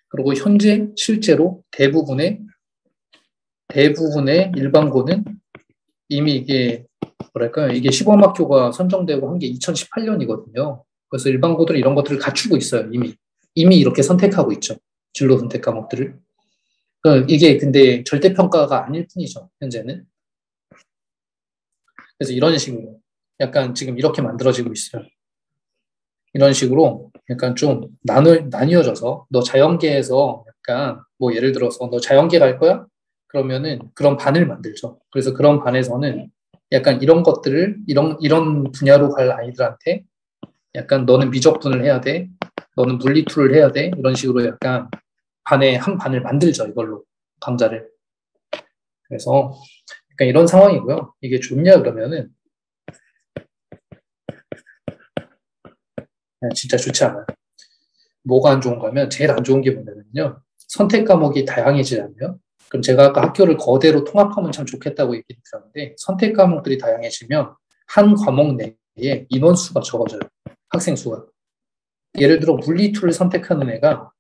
그리고 현재 실제로 대부분의 일반고는 이미 이게 이게 시범학교가 선정되고 한 게 2018년이거든요. 그래서 일반고들은 이런 것들을 갖추고 있어요. 이미 이렇게 선택하고 있죠. 진로 선택 과목들을. 이게 근데 절대평가가 아닐 뿐이죠. 현재는. 그래서 이런 식으로 약간 지금 이렇게 만들어지고 있어요. 이런 식으로 약간 좀 나뉘어져서 너 자연계에서 약간 뭐 예를 들어서 너 자연계 갈 거야? 그러면은 그런 반을 만들죠. 그래서 그런 반에서는 약간 이런 것들을 이런 분야로 갈 아이들한테 약간 너는 미적분을 해야 돼. 너는 물리투를 해야 돼. 이런 식으로 약간 한 반을 만들죠. 이걸로 강좌를. 그래서 약간 이런 상황이고요. 이게 좋냐 그러면은 진짜 좋지 않아요. 뭐가 안 좋은가 하면 제일 안 좋은 게 뭐냐면요. 선택 과목이 다양해지잖아요. 그럼 제가 아까 학교를 거대로 통합하면 참 좋겠다고 얘기를 드렸는데 선택 과목들이 다양해지면 한 과목 내에 인원수가 적어져요. 학생 수가. 예를 들어 물리2를 선택하는 애가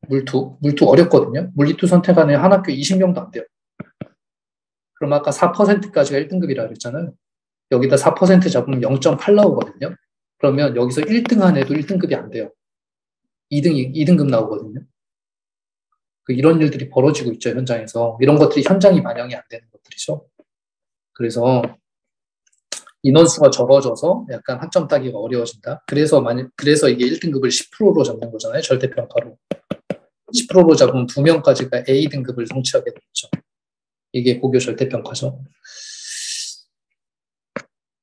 물투 어렵거든요. 물리2 선택하는 애 한 학교에 20명도 안 돼요. 그럼 아까 4%까지가 1등급이라 그랬잖아요. 여기다 4% 잡으면 0.8 나오거든요. 그러면 여기서 1등 한 애도 1등급이 안 돼요. 2등급 나오거든요. 이런 일들이 벌어지고 있죠, 현장에서. 이런 것들이 현장이 반영이 안 되는 것들이죠. 그래서 인원수가 적어져서 약간 학점 따기가 어려워진다. 그래서 이게 1등급을 10%로 잡는 거잖아요, 절대평가로. 10%로 잡으면 2명까지가 A등급을 성취하게 되죠. 이게 고교 절대평가죠.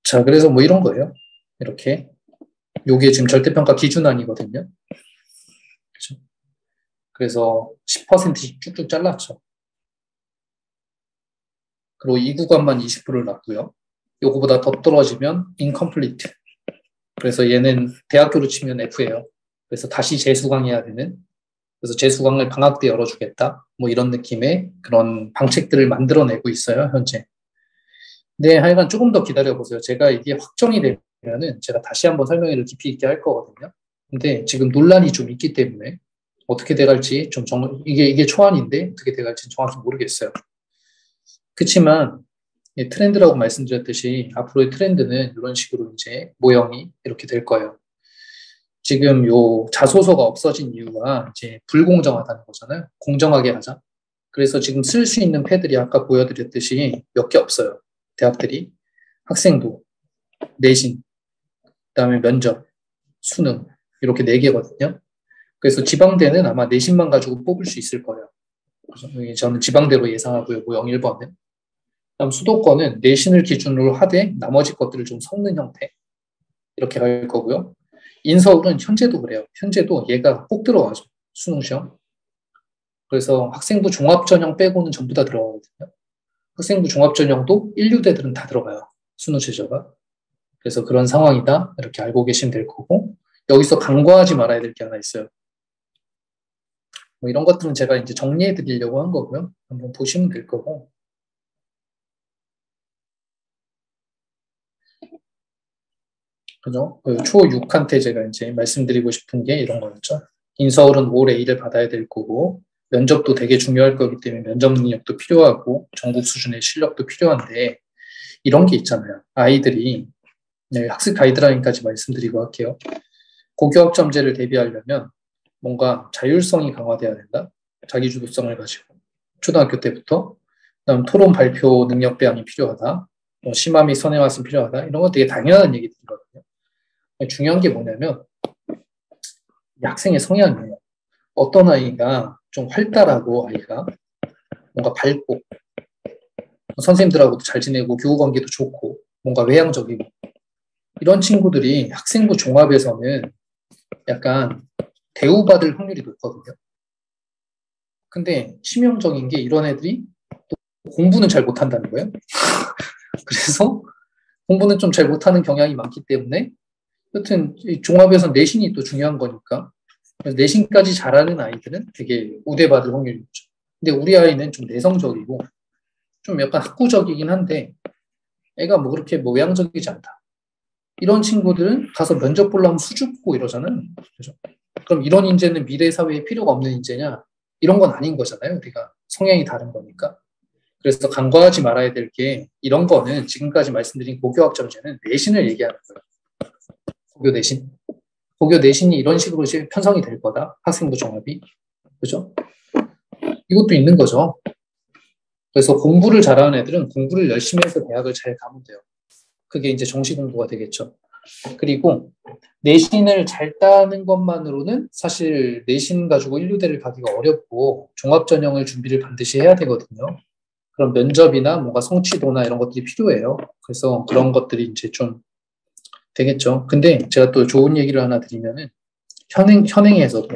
자, 그래서 뭐 이런 거예요. 이렇게. 요게 지금 절대평가 기준안이거든요. 그렇죠? 그래서 10%씩 쭉쭉 잘랐죠. 그리고 이 구간만 20%를 놨고요. 요거보다 더 떨어지면 incomplete. 그래서 얘는 대학교로 치면 F예요. 그래서 다시 재수강해야 되는. 그래서 재수강을 방학 때 열어주겠다. 뭐 이런 느낌의 그런 방책들을 만들어내고 있어요, 현재. 네, 하여간 조금 더 기다려보세요. 제가 이게 확정이 되면은 제가 다시 한번 설명회를 깊이 있게 할 거거든요. 근데 지금 논란이 좀 있기 때문에 어떻게 돼갈지 이게 초안인데 어떻게 돼갈지는 정확히 모르겠어요. 그렇지만 트렌드라고 말씀드렸듯이 앞으로의 트렌드는 이런 식으로 이제 모형이 이렇게 될 거예요. 지금 요 자소서가 없어진 이유가 이제 불공정하다는 거잖아요. 공정하게 하자. 그래서 지금 쓸 수 있는 패들이 아까 보여드렸듯이 몇 개 없어요. 대학들이 학생부, 내신, 그다음에 면접, 수능 이렇게 4개거든요. 그래서 지방대는 아마 내신만 가지고 뽑을 수 있을 거예요. 저는 지방대로 예상하고요. 모형 1번은. 그다음 수도권은 내신을 기준으로 하되 나머지 것들을 좀 섞는 형태 이렇게 갈 거고요. 인서울은 현재도 그래요. 현재도 얘가 꼭 들어가죠. 수능 시험. 그래서 학생부 종합전형 빼고는 전부 다 들어가거든요. 학생부 종합전형도 1류대들은 다 들어가요. 수능 최저가. 그래서 그런 상황이다. 이렇게 알고 계시면 될 거고, 여기서 간과하지 말아야 될 게 하나 있어요. 뭐 이런 것들은 제가 이제 정리해 드리려고 한 거고요. 한번 보시면 될 거고. 그죠? 초6한테 제가 이제 말씀드리고 싶은 게 이런 거였죠. 인서울은 올 A를 받아야 될 거고, 면접도 되게 중요할 거기 때문에 면접 능력도 필요하고, 전국 수준의 실력도 필요한데, 이런 게 있잖아요. 아이들이, 학습 가이드라인까지 말씀드리고 할게요. 고교학점제를 대비하려면 뭔가 자율성이 강화돼야 된다. 자기주도성을 가지고. 초등학교 때부터. 그다음 토론 발표 능력 배양이 필요하다. 심화 및 선행학습이 필요하다. 이런 건 되게 당연한 얘기들이거든요. 중요한 게 뭐냐면 학생의 성향이에요. 어떤 아이가 좀 활달하고 아이가 뭔가 밝고 선생님들하고도 잘 지내고 교우 관계도 좋고 뭔가 외향적이고 이런 친구들이 학생부 종합에서는 약간 대우받을 확률이 높거든요. 근데 치명적인 게 이런 애들이 또 공부는 잘 못한다는 거예요. 그래서 공부는 좀 잘 못하는 경향이 많기 때문에 여튼 종합에서 내신이 또 중요한 거니까 내신까지 잘하는 아이들은 되게 우대받을 확률이 높죠. 근데 우리 아이는 좀 내성적이고 좀 약간 학구적이긴 한데 애가 뭐 그렇게 뭐 외향적이지 않다. 이런 친구들은 가서 면접 보려면 수줍고 이러잖아요. 그죠? 그럼 이런 인재는 미래 사회에 필요가 없는 인재냐? 이런 건 아닌 거잖아요. 우리가 성향이 다른 거니까. 그래서 간과하지 말아야 될 게 이런 거는 지금까지 말씀드린 고교학점제는 내신을 얘기하는 거예요. 고교 내신. 고교 내신이 이런 식으로 이제 편성이 될 거다. 학생부 종합이. 그죠? 이것도 있는 거죠. 그래서 공부를 잘하는 애들은 공부를 열심히 해서 대학을 잘 가면 돼요. 그게 이제 정시 공부가 되겠죠. 그리고 내신을 잘 따는 것만으로는 사실 내신 가지고 1류대를 가기가 어렵고 종합전형을 준비를 반드시 해야 되거든요. 그런 면접이나 뭔가 성취도나 이런 것들이 필요해요. 그래서 그런 것들이 이제 좀 되겠죠. 근데 제가 또 좋은 얘기를 하나 드리면은 현행에서도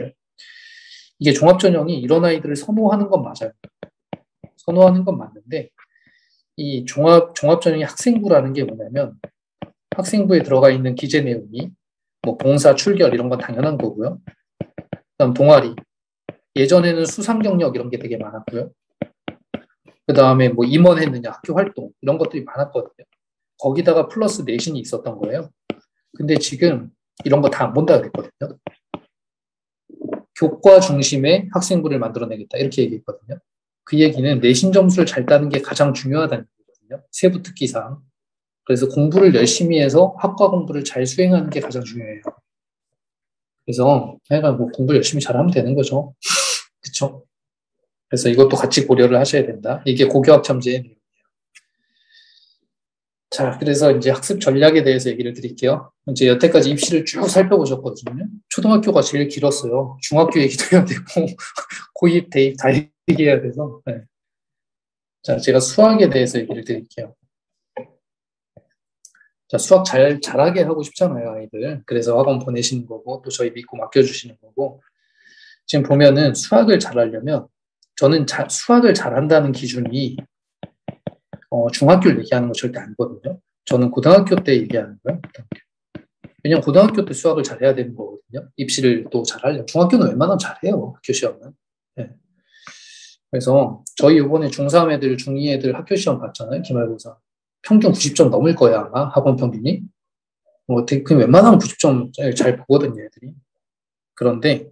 이게 종합전형이 이런 아이들을 선호하는 건 맞아요. 선호하는 건 맞는데 이 종합전형의 학생부라는 게 뭐냐면 학생부에 들어가 있는 기재 내용이 뭐 봉사, 출결 이런 건 당연한 거고요. 그다음 동아리. 예전에는 수상 경력 이런 게 되게 많았고요. 그다음에 뭐 임원했느냐, 학교 활동 이런 것들이 많았거든요. 거기다가 플러스 내신이 있었던 거예요. 근데 지금 이런 거 다 안 본다 그랬거든요. 교과 중심의 학생부를 만들어내겠다 이렇게 얘기했거든요. 그 얘기는 내신 점수를 잘 따는 게 가장 중요하다는 얘기거든요. 세부 특기사항. 그래서 공부를 열심히 해서 학과 공부를 잘 수행하는 게 가장 중요해요. 그래서 하여간 뭐 공부 열심히 잘하면 되는 거죠. 그렇죠? 그래서 이것도 같이 고려를 하셔야 된다. 이게 고교학점제의 내용이에요. 자, 그래서 이제 학습 전략에 대해서 얘기를 드릴게요. 이제 여태까지 입시를 쭉 살펴보셨거든요. 초등학교가 제일 길었어요. 중학교 얘기도 해야 되고, 고입, 대입 다 얘기해야 돼서. 네. 자, 제가 수학에 대해서 얘기를 드릴게요. 자, 수학 잘하게 하고 싶잖아요, 아이들. 그래서 학원 보내시는 거고, 또 저희 믿고 맡겨주시는 거고. 지금 보면은 수학을 잘하려면, 저는 수학을 잘한다는 기준이 중학교를 얘기하는 거 절대 아니거든요. 저는 고등학교 때 얘기하는 거예요. 왜냐면 고등학교 때 수학을 잘해야 되는 거거든요. 입시를 또 잘하려면. 중학교는 웬만하면 잘해요, 학교 시험은. 네. 그래서 저희 이번에 중3 애들, 중2 애들 학교 시험 봤잖아요, 기말고사. 평균 90점 넘을 거야, 아마, 학원 평균이. 되게 웬만하면 90점 잘 보거든요, 애들이. 그런데,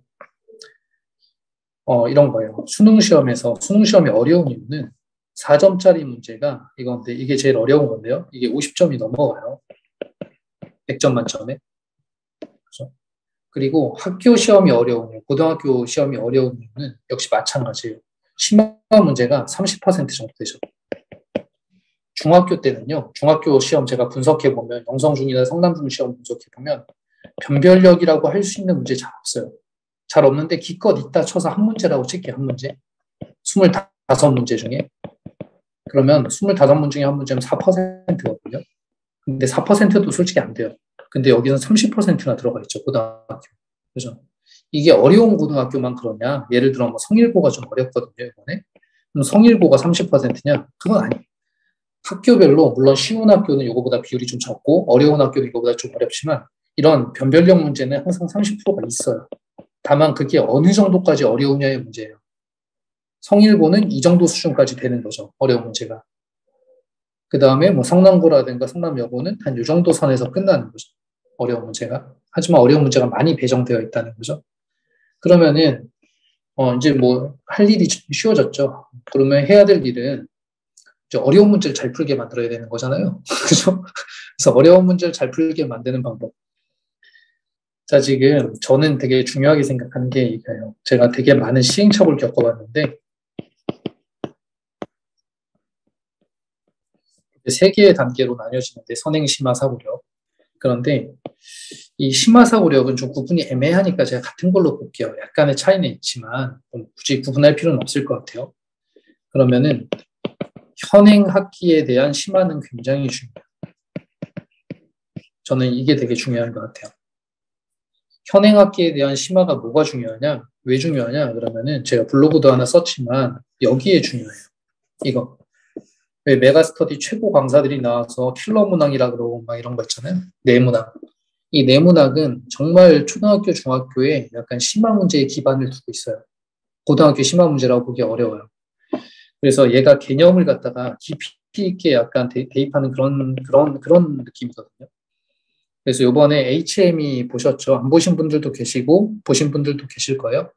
이런 거예요. 수능시험이 어려운 이유는 4점짜리 문제가 이건데, 이게 제일 어려운 건데요. 이게 50점이 넘어가요. 100점 만점에. 그렇죠? 그리고 학교 시험이 어려운 이유, 고등학교 시험이 어려운 이유는 역시 마찬가지예요. 심화 문제가 30% 정도 되죠. 중학교 때는요, 중학교 시험 제가 분석해보면, 영성중이나 성남중 시험 분석해보면, 변별력이라고 할 수 있는 문제 잘 없어요. 잘 없는데, 기껏 있다 쳐서 한 문제라고 칠게요, 한 문제. 25문제 중에. 그러면 25문제 중에 한 문제면 4%거든요. 근데 4%도 솔직히 안 돼요. 근데 여기는 30%나 들어가 있죠, 고등학교. 그죠? 이게 어려운 고등학교만 그러냐? 예를 들어, 뭐 성일고가 좀 어렵거든요, 이번에. 그럼 성일고가 30%냐? 그건 아니에요. 학교별로, 물론 쉬운 학교는 이거보다 비율이 좀 적고, 어려운 학교는 이거보다 좀 어렵지만, 이런 변별력 문제는 항상 30%가 있어요. 다만 그게 어느 정도까지 어려우냐의 문제예요. 성일고는 이 정도 수준까지 되는 거죠, 어려운 문제가. 그 다음에 뭐 성남고라든가 성남여고는 한 이 정도 선에서 끝나는 거죠, 어려운 문제가. 하지만 어려운 문제가 많이 배정되어 있다는 거죠. 그러면은, 이제 뭐 할 일이 쉬워졌죠. 그러면 해야 될 일은 어려운 문제를 잘 풀게 만들어야 되는 거잖아요. 그죠? 그래서 어려운 문제를 잘 풀게 만드는 방법. 자, 지금 저는 되게 중요하게 생각하는 게 이거예요. 제가 되게 많은 시행착오를 겪어봤는데, 세 개의 단계로 나뉘어지는데, 선행, 심화, 사고력. 그런데 이 심화, 사고력은 좀 구분이 애매하니까 제가 같은 걸로 볼게요. 약간의 차이는 있지만, 굳이 구분할 필요는 없을 것 같아요. 그러면은, 현행 학기에 대한 심화는 굉장히 중요해요. 저는 이게 되게 중요한 것 같아요. 현행 학기에 대한 심화가 뭐가 중요하냐? 왜 중요하냐? 그러면은 제가 블로그도 하나 썼지만 여기에 중요해요. 이거. 왜 메가스터디 최고 강사들이 나와서 킬러 문항이라 그러고 막 이런 거 있잖아요. 내문학. 이 내문학은 정말 초등학교, 중학교에 약간 심화 문제의 기반을 두고 있어요. 고등학교 심화 문제라고 보기 어려워요. 그래서 얘가 개념을 갖다가 깊이 있게 약간 대입하는 그런 느낌이거든요. 그래서 요번에 HM이 보셨죠? 안 보신 분들도 계시고, 보신 분들도 계실 거예요.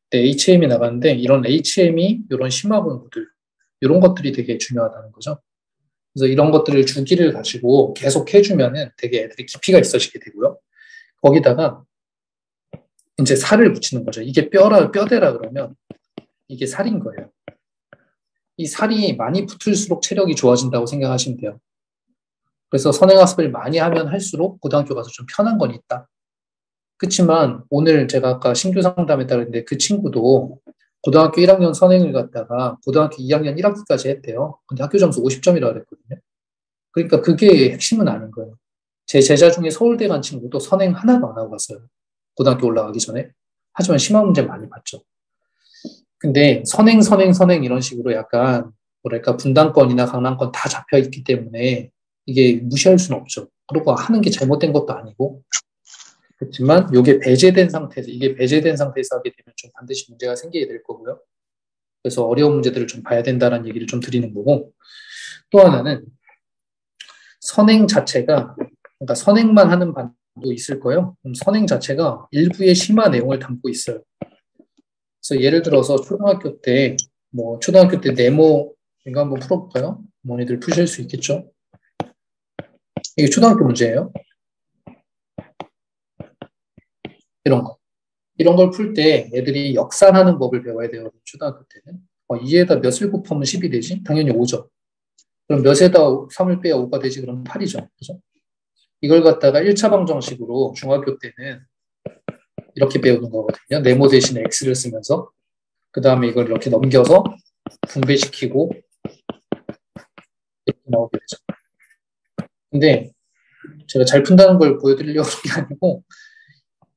근데 HM이 나갔는데, 이런 HM이, 이런 심화 공부들, 이런 것들이 되게 중요하다는 거죠. 그래서 이런 것들을 주기를 가지고 계속 해주면은 되게 애들이 깊이가 있어지게 되고요. 거기다가 이제 살을 붙이는 거죠. 이게 뼈대라 그러면 이게 살인 거예요. 이 살이 많이 붙을수록 체력이 좋아진다고 생각하시면 돼요. 그래서 선행학습을 많이 하면 할수록 고등학교 가서 좀 편한 건 있다. 그렇지만 오늘 제가 아까 신규 상담에 따르는데 그 친구도 고등학교 1학년 선행을 갖다가 고등학교 2학년 1학기까지 했대요. 근데 학교 점수 50점이라고 그랬거든요. 그러니까 그게 핵심은 아닌 거예요. 제 제자 중에 서울대 간 친구도 선행 하나도 안 하고 갔어요. 고등학교 올라가기 전에. 하지만 심화 문제 많이 봤죠. 근데 선행 이런 식으로 약간 뭐랄까 분당권이나 강남권 다 잡혀 있기 때문에 이게 무시할 수는 없죠. 그리고 하는 게 잘못된 것도 아니고. 그렇지만 이게 배제된 상태에서 하게 되면 좀 반드시 문제가 생기게 될 거고요. 그래서 어려운 문제들을 좀 봐야 된다는 얘기를 좀 드리는 거고, 또 하나는 선행 자체가, 그러니까 선행만 하는 반도 있을 거예요. 그럼 선행 자체가 일부의 심화 내용을 담고 있어요. 그래서 예를 들어서 초등학교 때 네모 이거 한번 풀어볼까요? 어머니들 푸실 수 있겠죠? 이게 초등학교 문제예요. 이런 걸 풀 때 애들이 역산하는 법을 배워야 돼요. 초등학교 때는. 2에다 몇을 곱하면 10이 되지? 당연히 5죠. 그럼 몇에다 3을 빼야 5가 되지? 그럼 8이죠. 그죠? 이걸 갖다가 1차 방정식으로 중학교 때는 이렇게 배우는 거거든요. 네모 대신에 x를 쓰면서. 그 다음에 이걸 이렇게 넘겨서 분배시키고 이렇게 나오게 되죠. 근데 제가 잘 푼다는 걸 보여드리려고 하는 게 아니고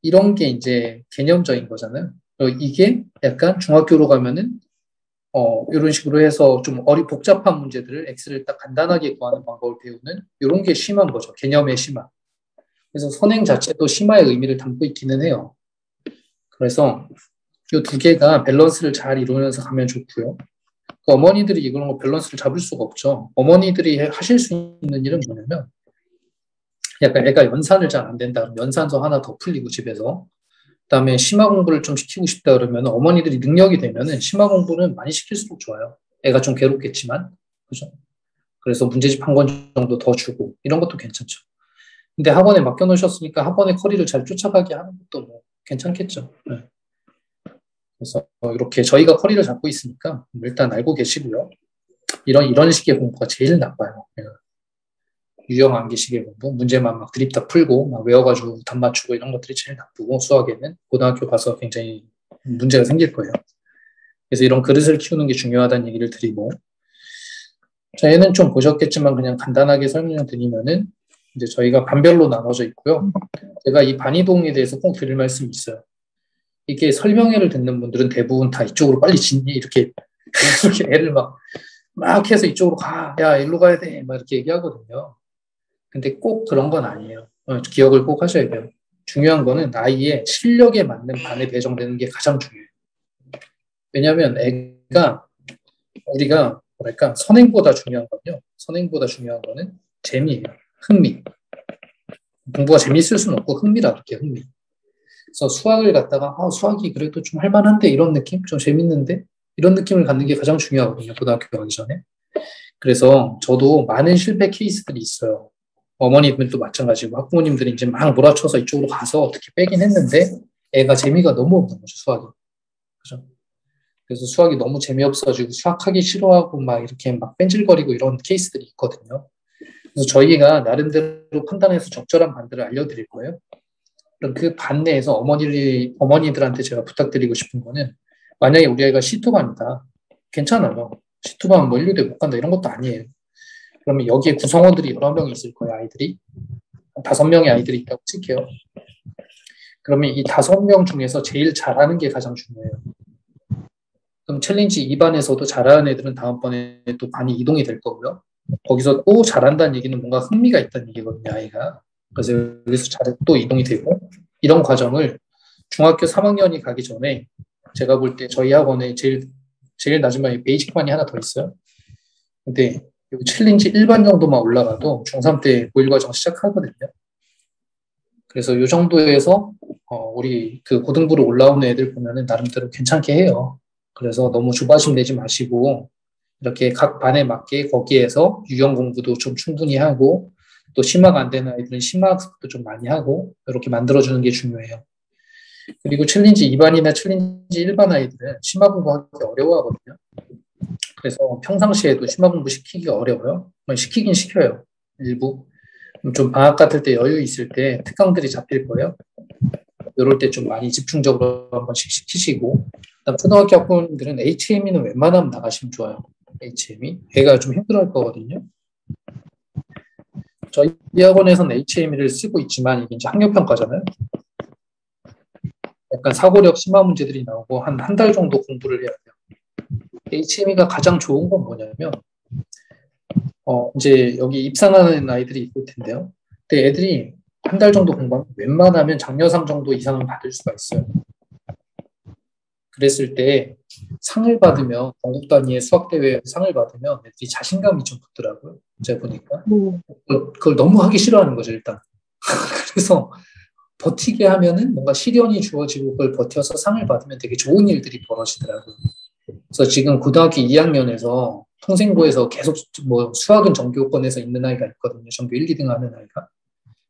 이런 게 이제 개념적인 거잖아요. 이게 약간 중학교로 가면은 이런 식으로 해서 좀 복잡한 문제들을 x를 딱 간단하게 구하는 방법을 배우는 이런 게 심한 거죠. 개념의 심화. 그래서 선행 자체도 심화의 의미를 담고 있기는 해요. 그래서 이 두 개가 밸런스를 잘 이루면서 가면 좋고요. 어머니들이 이런 거 밸런스를 잡을 수가 없죠. 어머니들이 하실 수 있는 일은 뭐냐면 약간 애가 연산을 잘 안 된다 그러면 연산서 하나 더 풀리고 집에서 그다음에 심화 공부를 좀 시키고 싶다 그러면 어머니들이 능력이 되면은 심화 공부는 많이 시킬수록 좋아요. 애가 좀 괴롭겠지만 그죠? 그래서 문제집 한 권 정도 더 주고 이런 것도 괜찮죠. 근데 학원에 맡겨놓으셨으니까 학원의 커리를 잘 쫓아가게 하는 것도 뭐 괜찮겠죠. 네. 그래서 이렇게 저희가 커리를 잡고 있으니까 일단 알고 계시고요. 이런 식의 공부가 제일 나빠요. 유형 암기식의 공부, 문제만 막 드립다 풀고 막 외워가지고 답 맞추고 이런 것들이 제일 나쁘고 수학에는 고등학교 가서 굉장히 문제가 생길 거예요. 그래서 이런 그릇을 키우는 게 중요하다는 얘기를 드리고 자, 얘는 좀 보셨겠지만 그냥 간단하게 설명을 드리면은 이제 저희가 반별로 나눠져 있고요. 제가 이 반이동에 대해서 꼭 드릴 말씀이 있어요. 이게 설명회를 듣는 분들은 대부분 다 이쪽으로 빨리 진니 이렇게 애를 막 해서 이쪽으로 가, 야 일로 가야 돼, 막 이렇게 얘기하거든요. 근데 꼭 그런 건 아니에요. 기억을 꼭 하셔야 돼요. 중요한 거는 아이의 실력에 맞는 반에 배정되는 게 가장 중요해요. 왜냐하면 애가 우리가 뭐랄까 선행보다 중요한 거는 재미예요. 흥미. 공부가 재미있을 수는 없고 흥미라 그럴게요. 흥미. 그래서 수학을 갖다가 수학이 그래도 좀 할만한데 이런 느낌? 좀 재밌는데? 이런 느낌을 갖는 게 가장 중요하거든요. 고등학교 가기 전에. 그래서 저도 많은 실패 케이스들이 있어요. 어머니들도 마찬가지고 학부모님들이 이제 막 몰아쳐서 이쪽으로 가서 어떻게 빼긴 했는데 애가 재미가 너무 없는 거죠. 수학이. 그죠? 그래서 수학이 너무 재미없어지고 수학하기 싫어하고 막 이렇게 막 뺀질거리고 이런 케이스들이 있거든요. 그래서 저희가 나름대로 판단해서 적절한 반들을 알려드릴 거예요. 그럼 그 반 내에서 어머니들한테 제가 부탁드리고 싶은 거는 만약에 우리 아이가 C2반이다. 괜찮아요. C2반 뭐 1, 2대 못 간다 이런 것도 아니에요. 그러면 여기에 구성원들이 여러 명이 있을 거예요. 아이들이. 5명의 아이들이 있다고 칠게요. 그러면 이 5명 중에서 제일 잘하는 게 가장 중요해요. 그럼 챌린지 2반에서도 잘하는 애들은 다음번에 또 반이 이동이 될 거고요. 거기서 또 잘한다는 얘기는 뭔가 흥미가 있다는 얘기거든요, 아이가. 그래서 여기서 또 이동이 되고 이런 과정을 중학교 3학년이 가기 전에 제가 볼 때 저희 학원에 제일 낮은 반이 베이직반이 하나 더 있어요. 근데 챌린지 1반 정도만 올라가도 중3 때 고일 과정 시작하거든요. 그래서 이 정도에서 우리 그 고등부로 올라오는 애들 보면은 나름대로 괜찮게 해요. 그래서 너무 조바심 내지 마시고 이렇게 각 반에 맞게 거기에서 유형 공부도 좀 충분히 하고 또 심화가 안 되는 아이들은 심화 학습도 좀 많이 하고 이렇게 만들어주는 게 중요해요. 그리고 챌린지 2반이나 챌린지 1반 아이들은 심화 공부하기 어려워하거든요. 그래서 평상시에도 심화 공부 시키기가 어려워요. 시키긴 시켜요. 일부. 좀 방학 같을 때 여유 있을 때 특강들이 잡힐 거예요. 이럴 때 좀 많이 집중적으로 한 번씩 시키시고 그다음 초등학교 학부모님들은 HME는 웬만하면 나가시면 좋아요. HME. 애가 좀 힘들어할 거거든요. 저희 학원에서는 HME를 쓰고 있지만 이게 이제 학력평가잖아요. 약간 사고력 심화 문제들이 나오고 한 달 정도 공부를 해야 돼요. HME가 가장 좋은 건 뭐냐면 이제 여기 입상하는 아이들이 있을 텐데요. 근데 애들이 한 달 정도 공부하면 웬만하면 장려상 정도 이상은 받을 수가 있어요. 그랬을 때 상을 받으면 전국 단위의 수학대회 상을 받으면 애들이 자신감이 좀 붙더라고요. 제가 보니까. 그걸 너무 하기 싫어하는 거죠, 일단. 그래서 버티게 하면은 뭔가 시련이 주어지고 그걸 버텨서 상을 받으면 되게 좋은 일들이 벌어지더라고요. 그래서 지금 고등학교 2학년에서 통생부에서 계속 뭐 수학은 전교권에서 있는 아이가 있거든요. 전교 1, 2등 하는 아이가.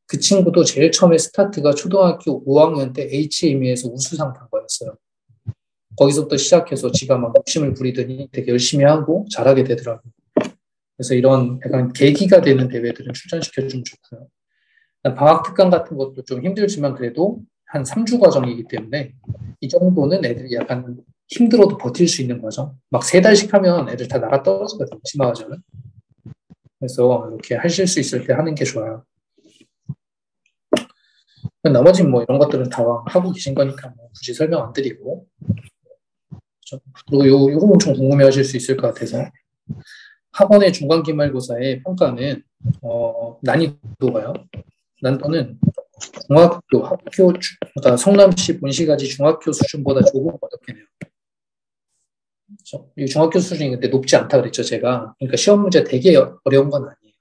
그 친구도 제일 처음에 스타트가 초등학교 5학년 때 HME에서 우수상 탄 거였어요. 거기서부터 시작해서 지가 막 욕심을 부리더니 되게 열심히 하고 잘하게 되더라고요. 그래서 이런 약간 계기가 되는 대회들은 출전시켜주면 좋고요. 방학 특강 같은 것도 좀 힘들지만 그래도 한 3주 과정이기 때문에 이 정도는 애들이 약간 힘들어도 버틸 수 있는 과정. 막 3달씩 하면 애들 다 나가 떨어지거든요. 심화 과정은. 그래서 이렇게 하실 수 있을 때 하는 게 좋아요. 나머지는 뭐 이런 것들은 다 하고 계신 거니까 뭐 굳이 설명 안 드리고. 그리고 요거 엄청 궁금해 하실 수 있을 것 같아서. 학원의 중간기말고사의 평가는, 난이도가요. 난이도는 그러니까 성남시 본시가지 중학교 수준보다 조금 어렵게 해요. 그렇죠? 이 중학교 수준이 근데 높지 않다 그랬죠, 제가. 그러니까 시험 문제 되게 어려운 건 아니에요.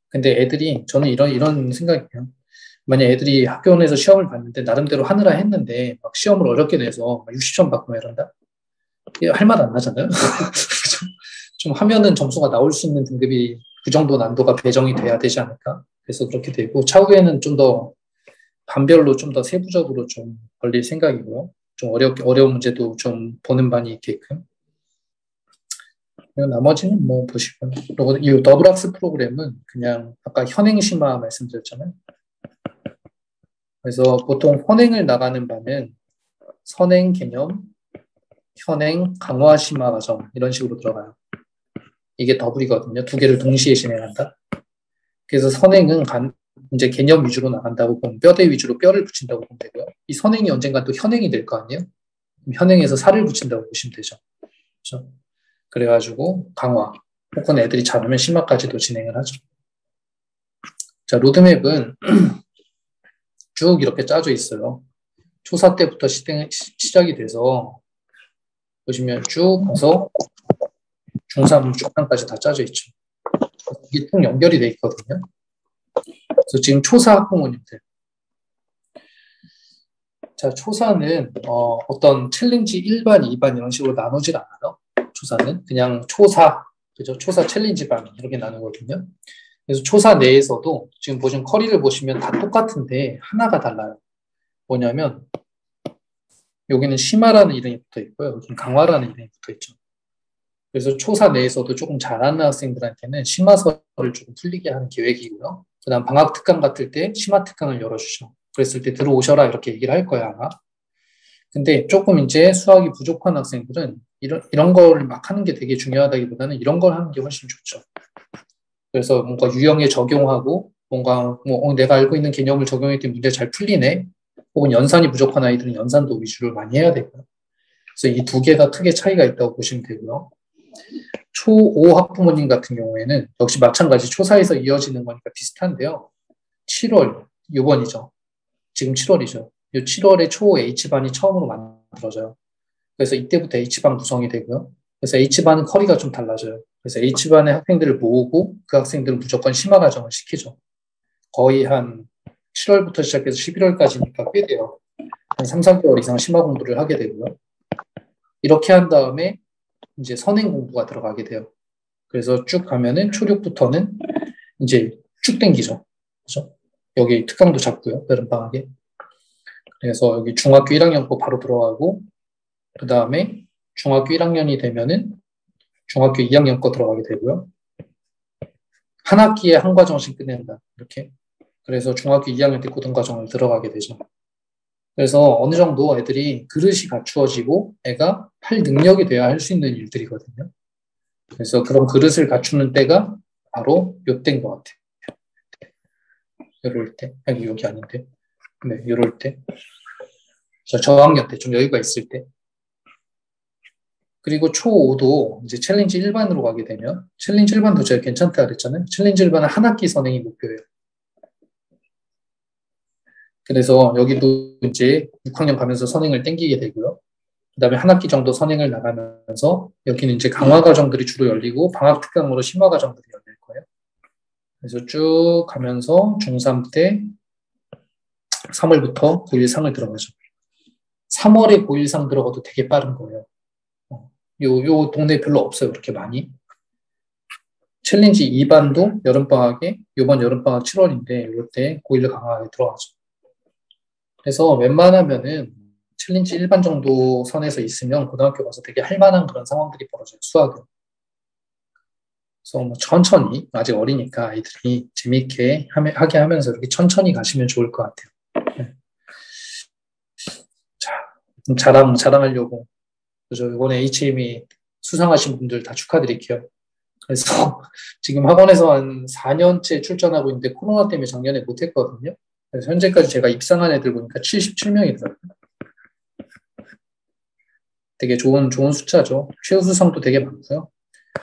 근데 애들이, 저는 이런 생각이에요. 만약 애들이 학교에서 시험을 봤는데 나름대로 하느라 했는데 막 시험을 어렵게 내서 60점 받고 이런다? 할 말 안 나잖아요. 좀 하면은 점수가 나올 수 있는 등급이 그 정도 난도가 배정이 돼야 되지 않을까? 그래서 그렇게 되고 차후에는 좀 더 반별로 좀 더 세부적으로 좀 벌릴 생각이고요. 좀 어려운 문제도 좀 보는 반이 있게끔. 그리고 나머지는 뭐 보시고요. 그리고 이 더블학스 프로그램은 그냥 아까 현행심화 말씀드렸잖아요. 그래서 보통 혼행을 나가는 바는 선행 개념, 현행, 강화 심화 과정 이런 식으로 들어가요. 이게 더블이거든요. 2개를 동시에 진행한다. 그래서 선행은 이제 개념 위주로 나간다고 보면 뼈대 위주로 뼈를 붙인다고 보면 되고요. 이 선행이 언젠가 또 현행이 될 거 아니에요? 그럼 현행에서 살을 붙인다고 보시면 되죠. 그렇죠? 그래가지고 강화 혹은 애들이 잘하면 심화까지도 진행을 하죠. 자, 로드맵은 쭉 이렇게 짜져 있어요. 초사 때부터 시작이 돼서 보시면 쭉 가서 중3, 중3까지 다 짜져 있죠. 이게 쭉 연결이 돼 있거든요. 그래서 지금 초사 학부모님들. 자, 초사는 어떤 챌린지 1반, 2반 이런 식으로 나누질 않아요. 초사는 그냥 초사, 그죠? 초사 챌린지반 이렇게 나누거든요. 그래서 초사 내에서도 지금 보시면 커리를 보시면 다 똑같은데 하나가 달라요. 뭐냐면 여기는 심화라는 이름이 붙어 있고요. 여기는 강화라는 이름이 붙어 있죠. 그래서 초사 내에서도 조금 잘하는 학생들한테는 심화서를 조금 풀리게 하는 계획이고요. 그 다음 방학 특강 같을 때 심화 특강을 열어주죠. 그랬을 때 들어오셔라 이렇게 얘기를 할 거야 아마. 근데 조금 이제 수학이 부족한 학생들은 이런 걸 막 하는 게 되게 중요하다기보다는 이런 걸 하는 게 훨씬 좋죠. 그래서 뭔가 유형에 적용하고 뭔가 내가 알고 있는 개념을 적용했더니 문제 잘 풀리네. 혹은 연산이 부족한 아이들은 연산도 위주로 많이 해야 되고요. 그래서 이 2개가 크게 차이가 있다고 보시면 되고요. 초5 학부모님 같은 경우에는 역시 마찬가지 초사에서 이어지는 거니까 비슷한데요. 7월, 요번이죠. 지금 7월이죠. 이 7월에 초 H반이 처음으로 만들어져요. 그래서 이때부터 H반 구성이 되고요. 그래서 H반은 커리가 좀 달라져요. 그래서 H반의 학생들을 모으고 그 학생들은 무조건 심화 과정을 시키죠. 거의 한 7월부터 시작해서 11월까지니까 꽤 돼요. 한 3, 4개월 이상 심화 공부를 하게 되고요. 이렇게 한 다음에 이제 선행 공부가 들어가게 돼요. 그래서 쭉 가면은 초6부터는 이제 쭉 땡기죠. 그죠? 여기 특강도 잡고요. 여름방학에. 그래서 여기 중학교 1학년 거 바로 들어가고, 그 다음에 중학교 1학년이 되면은 중학교 2학년 거 들어가게 되고요. 한 학기에 한 과정씩 끝낸다. 이렇게. 그래서 중학교 2학년 때 고등과정을 들어가게 되죠. 그래서 어느 정도 애들이 그릇이 갖추어지고 애가 할 능력이 돼야 할 수 있는 일들이거든요. 그래서 그런 그릇을 갖추는 때가 바로 요때인 것 같아요. 요럴 때. 아니, 여기 아닌데. 네, 요럴 때. 저학년 때 좀 여유가 있을 때. 그리고 초5도 이제 챌린지 1반으로 가게 되면 챌린지 1반도 제가 괜찮다 그랬잖아요. 챌린지 1반은 한 학기 선행이 목표예요. 그래서 여기도 이제 6학년 가면서 선행을 땡기게 되고요. 그 다음에 한 학기 정도 선행을 나가면서 여기는 이제 강화 과정들이 주로 열리고 방학 특강으로 심화 과정들이 열릴 거예요. 그래서 쭉 가면서 중3 때 3월부터 고1상을 들어가죠. 3월에 고1상 들어가도 되게 빠른 거예요. 요 동네 별로 없어요. 그렇게 많이. 챌린지 2반도 여름방학에, 요번 여름방학 7월인데, 이때 고1 강화에 들어가죠. 그래서 웬만하면은 챌린지 1반 정도 선에서 있으면 고등학교 가서 되게 할 만한 그런 상황들이 벌어져요. 수학은. 그래서 뭐 천천히, 아직 어리니까 아이들이 재미있게 하게 하면서 이렇게 천천히 가시면 좋을 것 같아요. 네. 자, 자랑하려고. 그죠. 이번에 HME 수상하신 분들 다 축하드릴게요. 그래서 지금 학원에서 한 4년째 출전하고 있는데 코로나 때문에 작년에 못했거든요. 그래서 현재까지 제가 입상한 애들 보니까 77명이더라고요. 되게 좋은 숫자죠. 최우수상도 되게 많고요.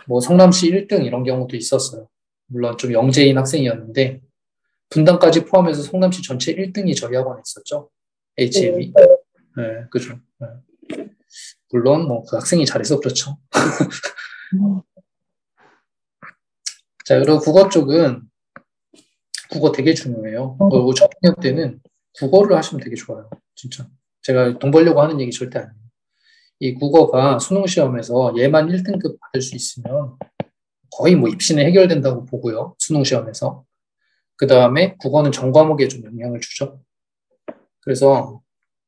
뭐 성남시 1등 이런 경우도 있었어요. 물론 좀 영재인 학생이었는데 분당까지 포함해서 성남시 전체 1등이 저희 학원에 있었죠. HM이. 네, 그죠. 네. 물론 뭐 그 학생이 잘해서 그렇죠. 자, 그리고 국어 쪽은 국어 되게 중요해요. 그리고 저학년 때는 국어를 하시면 되게 좋아요. 진짜. 제가 돈 벌려고 하는 얘기 절대 아니에요. 이 국어가 수능 시험에서 얘만 1등급 받을 수 있으면 거의 뭐 입시는 해결된다고 보고요. 수능 시험에서. 그 다음에 국어는 전 과목에 좀 영향을 주죠. 그래서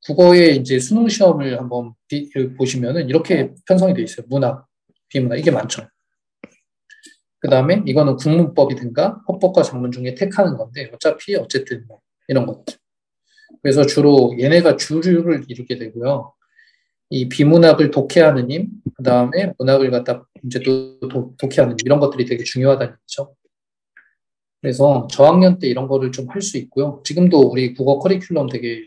국어의 이제 수능 시험을 한번 보시면은 이렇게 편성이 되어 있어요. 문학, 비문학 이게 많죠. 그 다음에 이거는 국문법이든가 헌법과 작문 중에 택하는 건데 어쨌든 뭐 이런 것들. 그래서 주로 얘네가 주류를 이루게 되고요. 이 비문학을 독해하는 힘, 그 다음에 문학을 갖다 이제 또 독해하는 힘, 이런 것들이 되게 중요하다는 얘기죠. 그래서 저학년 때 이런 거를 좀 할 수 있고요. 지금도 우리 국어 커리큘럼 되게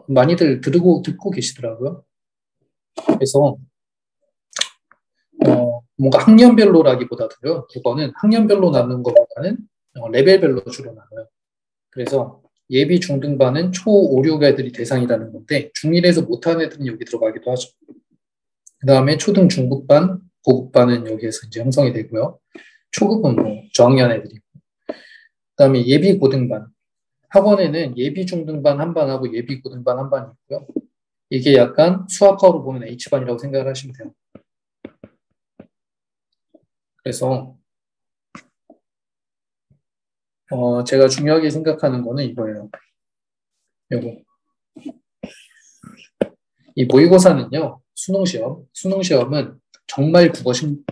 많이들 듣고 계시더라고요. 그래서 뭔가 학년별로라기보다도요. 국어는 학년별로 나누는 것보다는 레벨별로 주로 나눠요. 그래서 예비 중등반은 초 5, 6 애들이 대상이라는 건데 중1에서 못하는 애들은 여기 들어가기도 하죠. 그 다음에 초등 중급반, 고급반은 여기에서 이제 형성이 되고요. 초급은 뭐 저학년 애들이고. 그 다음에 예비 고등반. 학원에는 예비 중등반 한 반하고 예비 고등반 한 반이 있고요. 이게 약간 수학과로 보는 H반이라고 생각을 하시면 돼요. 그래서 제가 중요하게 생각하는 거는 이거예요. 요거. 이 모의고사는요. 수능시험은 정말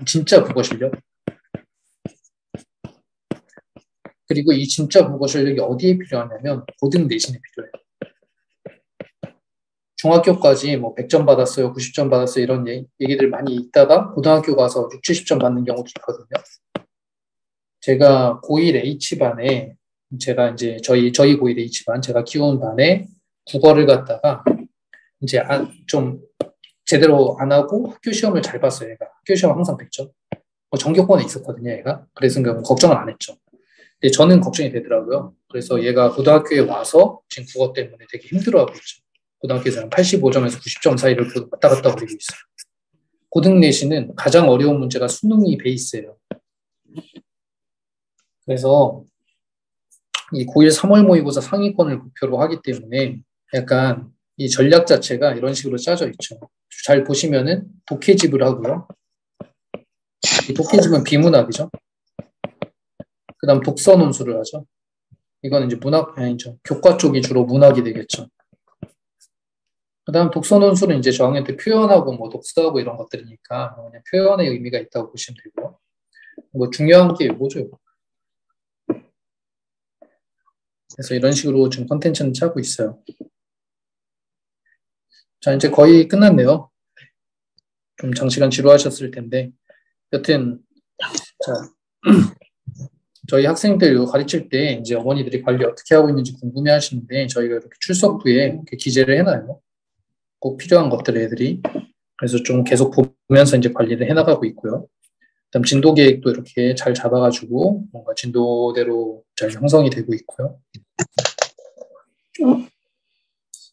진짜 국어 실력. 그리고 이 진짜 국어 실력이 어디에 필요하냐면 고등 내신에 필요해요. 중학교까지 뭐 100점 받았어요, 90점 받았어요 이런 얘기들 많이 있다가 고등학교 가서 6, 70점 받는 경우도 있거든요. 제가 고1 H반에 제가 이제 저희 고1 H반 제가 키우는 반에 국어를 갖다가 이제 좀 제대로 안 하고 학교 시험을 잘 봤어요. 얘가 학교 시험 항상 100점. 전교권에 있었거든요. 얘가. 그래서 걱정을 안 했죠. 근데 저는 걱정이 되더라고요. 그래서 얘가 고등학교에 와서 지금 국어 때문에 되게 힘들어하고 있죠. 고등학교에서는 85점에서 90점 사이를 왔다 갔다 거리고 있어요. 고등 내신은 가장 어려운 문제가 수능이 베이스예요. 그래서 이 고1 3월 모의고사 상위권을 목표로 하기 때문에 약간 이 전략 자체가 이런 식으로 짜져 있죠. 잘 보시면은 독해집을 하고요. 이 독해집은 비문학이죠. 그 다음 독서 논술을 하죠. 이거는 이제 아니죠. 교과 쪽이 주로 문학이 되겠죠. 그 다음 독서 논술은 이제 저학년 때 표현하고 뭐 독서하고 이런 것들이니까 그냥 표현의 의미가 있다고 보시면 되고요. 뭐 중요한 게 이거죠. 그래서 이런 식으로 지금 컨텐츠는 짜고 있어요. 자, 이제 거의 끝났네요. 좀 장시간 지루하셨을 텐데. 여튼, 자, 저희 학생들 이거 가르칠 때 이제 어머니들이 관리 어떻게 하고 있는지 궁금해 하시는데 저희가 이렇게 출석부에 이렇게 기재를 해놔요. 꼭 필요한 것들 애들이. 그래서 좀 계속 보면서 이제 관리를 해나가고 있고요. 그다음 진도 계획도 이렇게 잘 잡아가지고 뭔가 진도대로 잘 형성이 되고 있고요.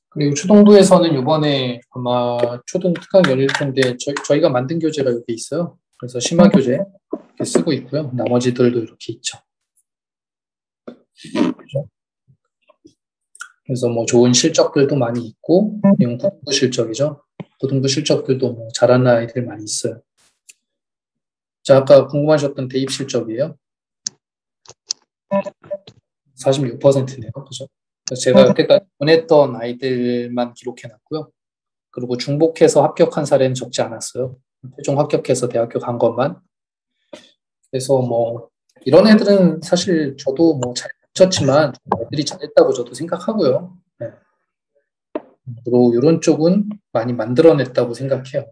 그리고 초등부에서는 이번에 아마 초등 특강 열릴 텐데 저희가 만든 교재가 여기 있어요. 그래서 심화 교재 이렇게 쓰고 있고요. 나머지들도 이렇게 있죠. 그죠? 그래서 뭐 좋은 실적들도 많이 있고, 이건 고등부 실적이죠. 고등부 실적들도 뭐 잘하는 아이들 많이 있어요. 자, 아까 궁금하셨던 대입 실적이에요. 46%네요. 그죠? 그래서 제가 여태까지 보냈던 아이들만 기록해놨고요. 그리고 중복해서 합격한 사례는 적지 않았어요. 최종 합격해서 대학교 간 것만. 그래서 뭐 이런 애들은 사실 저도 뭐 잘 쳤지만 애들이 잘했다고 저도 생각하고요. 네. 그리고 이런 쪽은 많이 만들어냈다고 생각해요.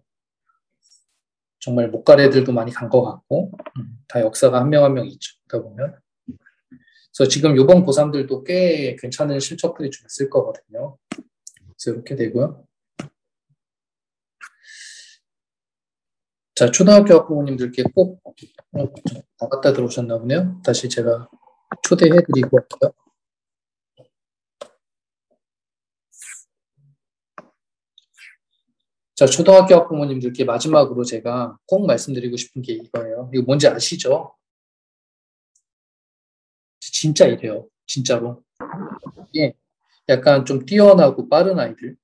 정말 못 갈 애들도 많이 간 것 같고 다 역사가 한 명 한 명 있죠. 그러다 보면. 그래서 지금 이번 고3들도 꽤 괜찮은 실적들이 좀 있을 거거든요. 그래서 이렇게 되고요. 자, 초등학교 학부모님들께 꼭 나갔다 들어오셨나 보네요. 다시 제가 초대해드리고 할게요. 자, 초등학교 학부모님들께 마지막으로 제가 꼭 말씀드리고 싶은 게 이거예요. 이거 뭔지 아시죠? 진짜 이래요. 진짜로. 이게 약간 좀 뛰어나고 빠른 아이들,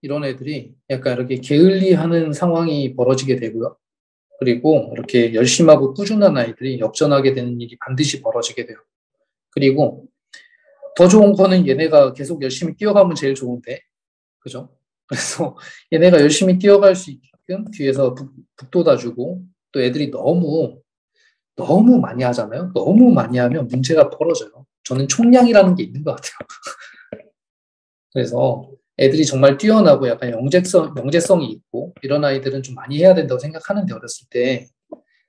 이런 애들이 약간 이렇게 게을리하는 상황이 벌어지게 되고요. 그리고 이렇게 열심하고 꾸준한 아이들이 역전하게 되는 일이 반드시 벌어지게 돼요. 그리고 더 좋은 거는 얘네가 계속 열심히 뛰어가면 제일 좋은데, 그죠? 그래서 얘네가 열심히 뛰어갈 수 있게끔 뒤에서 북돋아주고, 또 애들이 너무 많이 하잖아요. 너무 많이 하면 문제가 벌어져요. 저는 총량이라는 게 있는 것 같아요. 그래서 애들이 정말 뛰어나고 약간 영재성이 있고 이런 아이들은 좀 많이 해야 된다고 생각하는데 어렸을 때.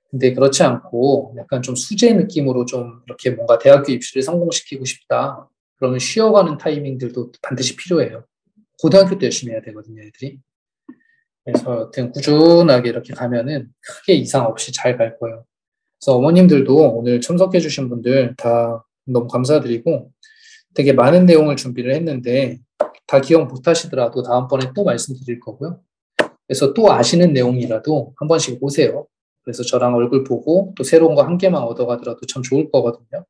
근데 그렇지 않고 약간 좀 수재 느낌으로 좀 이렇게 뭔가 대학교 입시를 성공시키고 싶다. 그러면 쉬어가는 타이밍들도 반드시 필요해요. 고등학교 때 열심히 해야 되거든요, 애들이. 그래서 여튼 꾸준하게 이렇게 가면은 크게 이상 없이 잘 갈 거예요. 그래서 어머님들도 오늘 참석해주신 분들 다 너무 감사드리고 되게 많은 내용을 준비를 했는데 다 기억 못 하시더라도 다음번에 또 말씀드릴 거고요. 그래서 또 아시는 내용이라도 한 번씩 보세요. 그래서 저랑 얼굴 보고 또 새로운 거 한 개만 얻어가더라도 참 좋을 거거든요.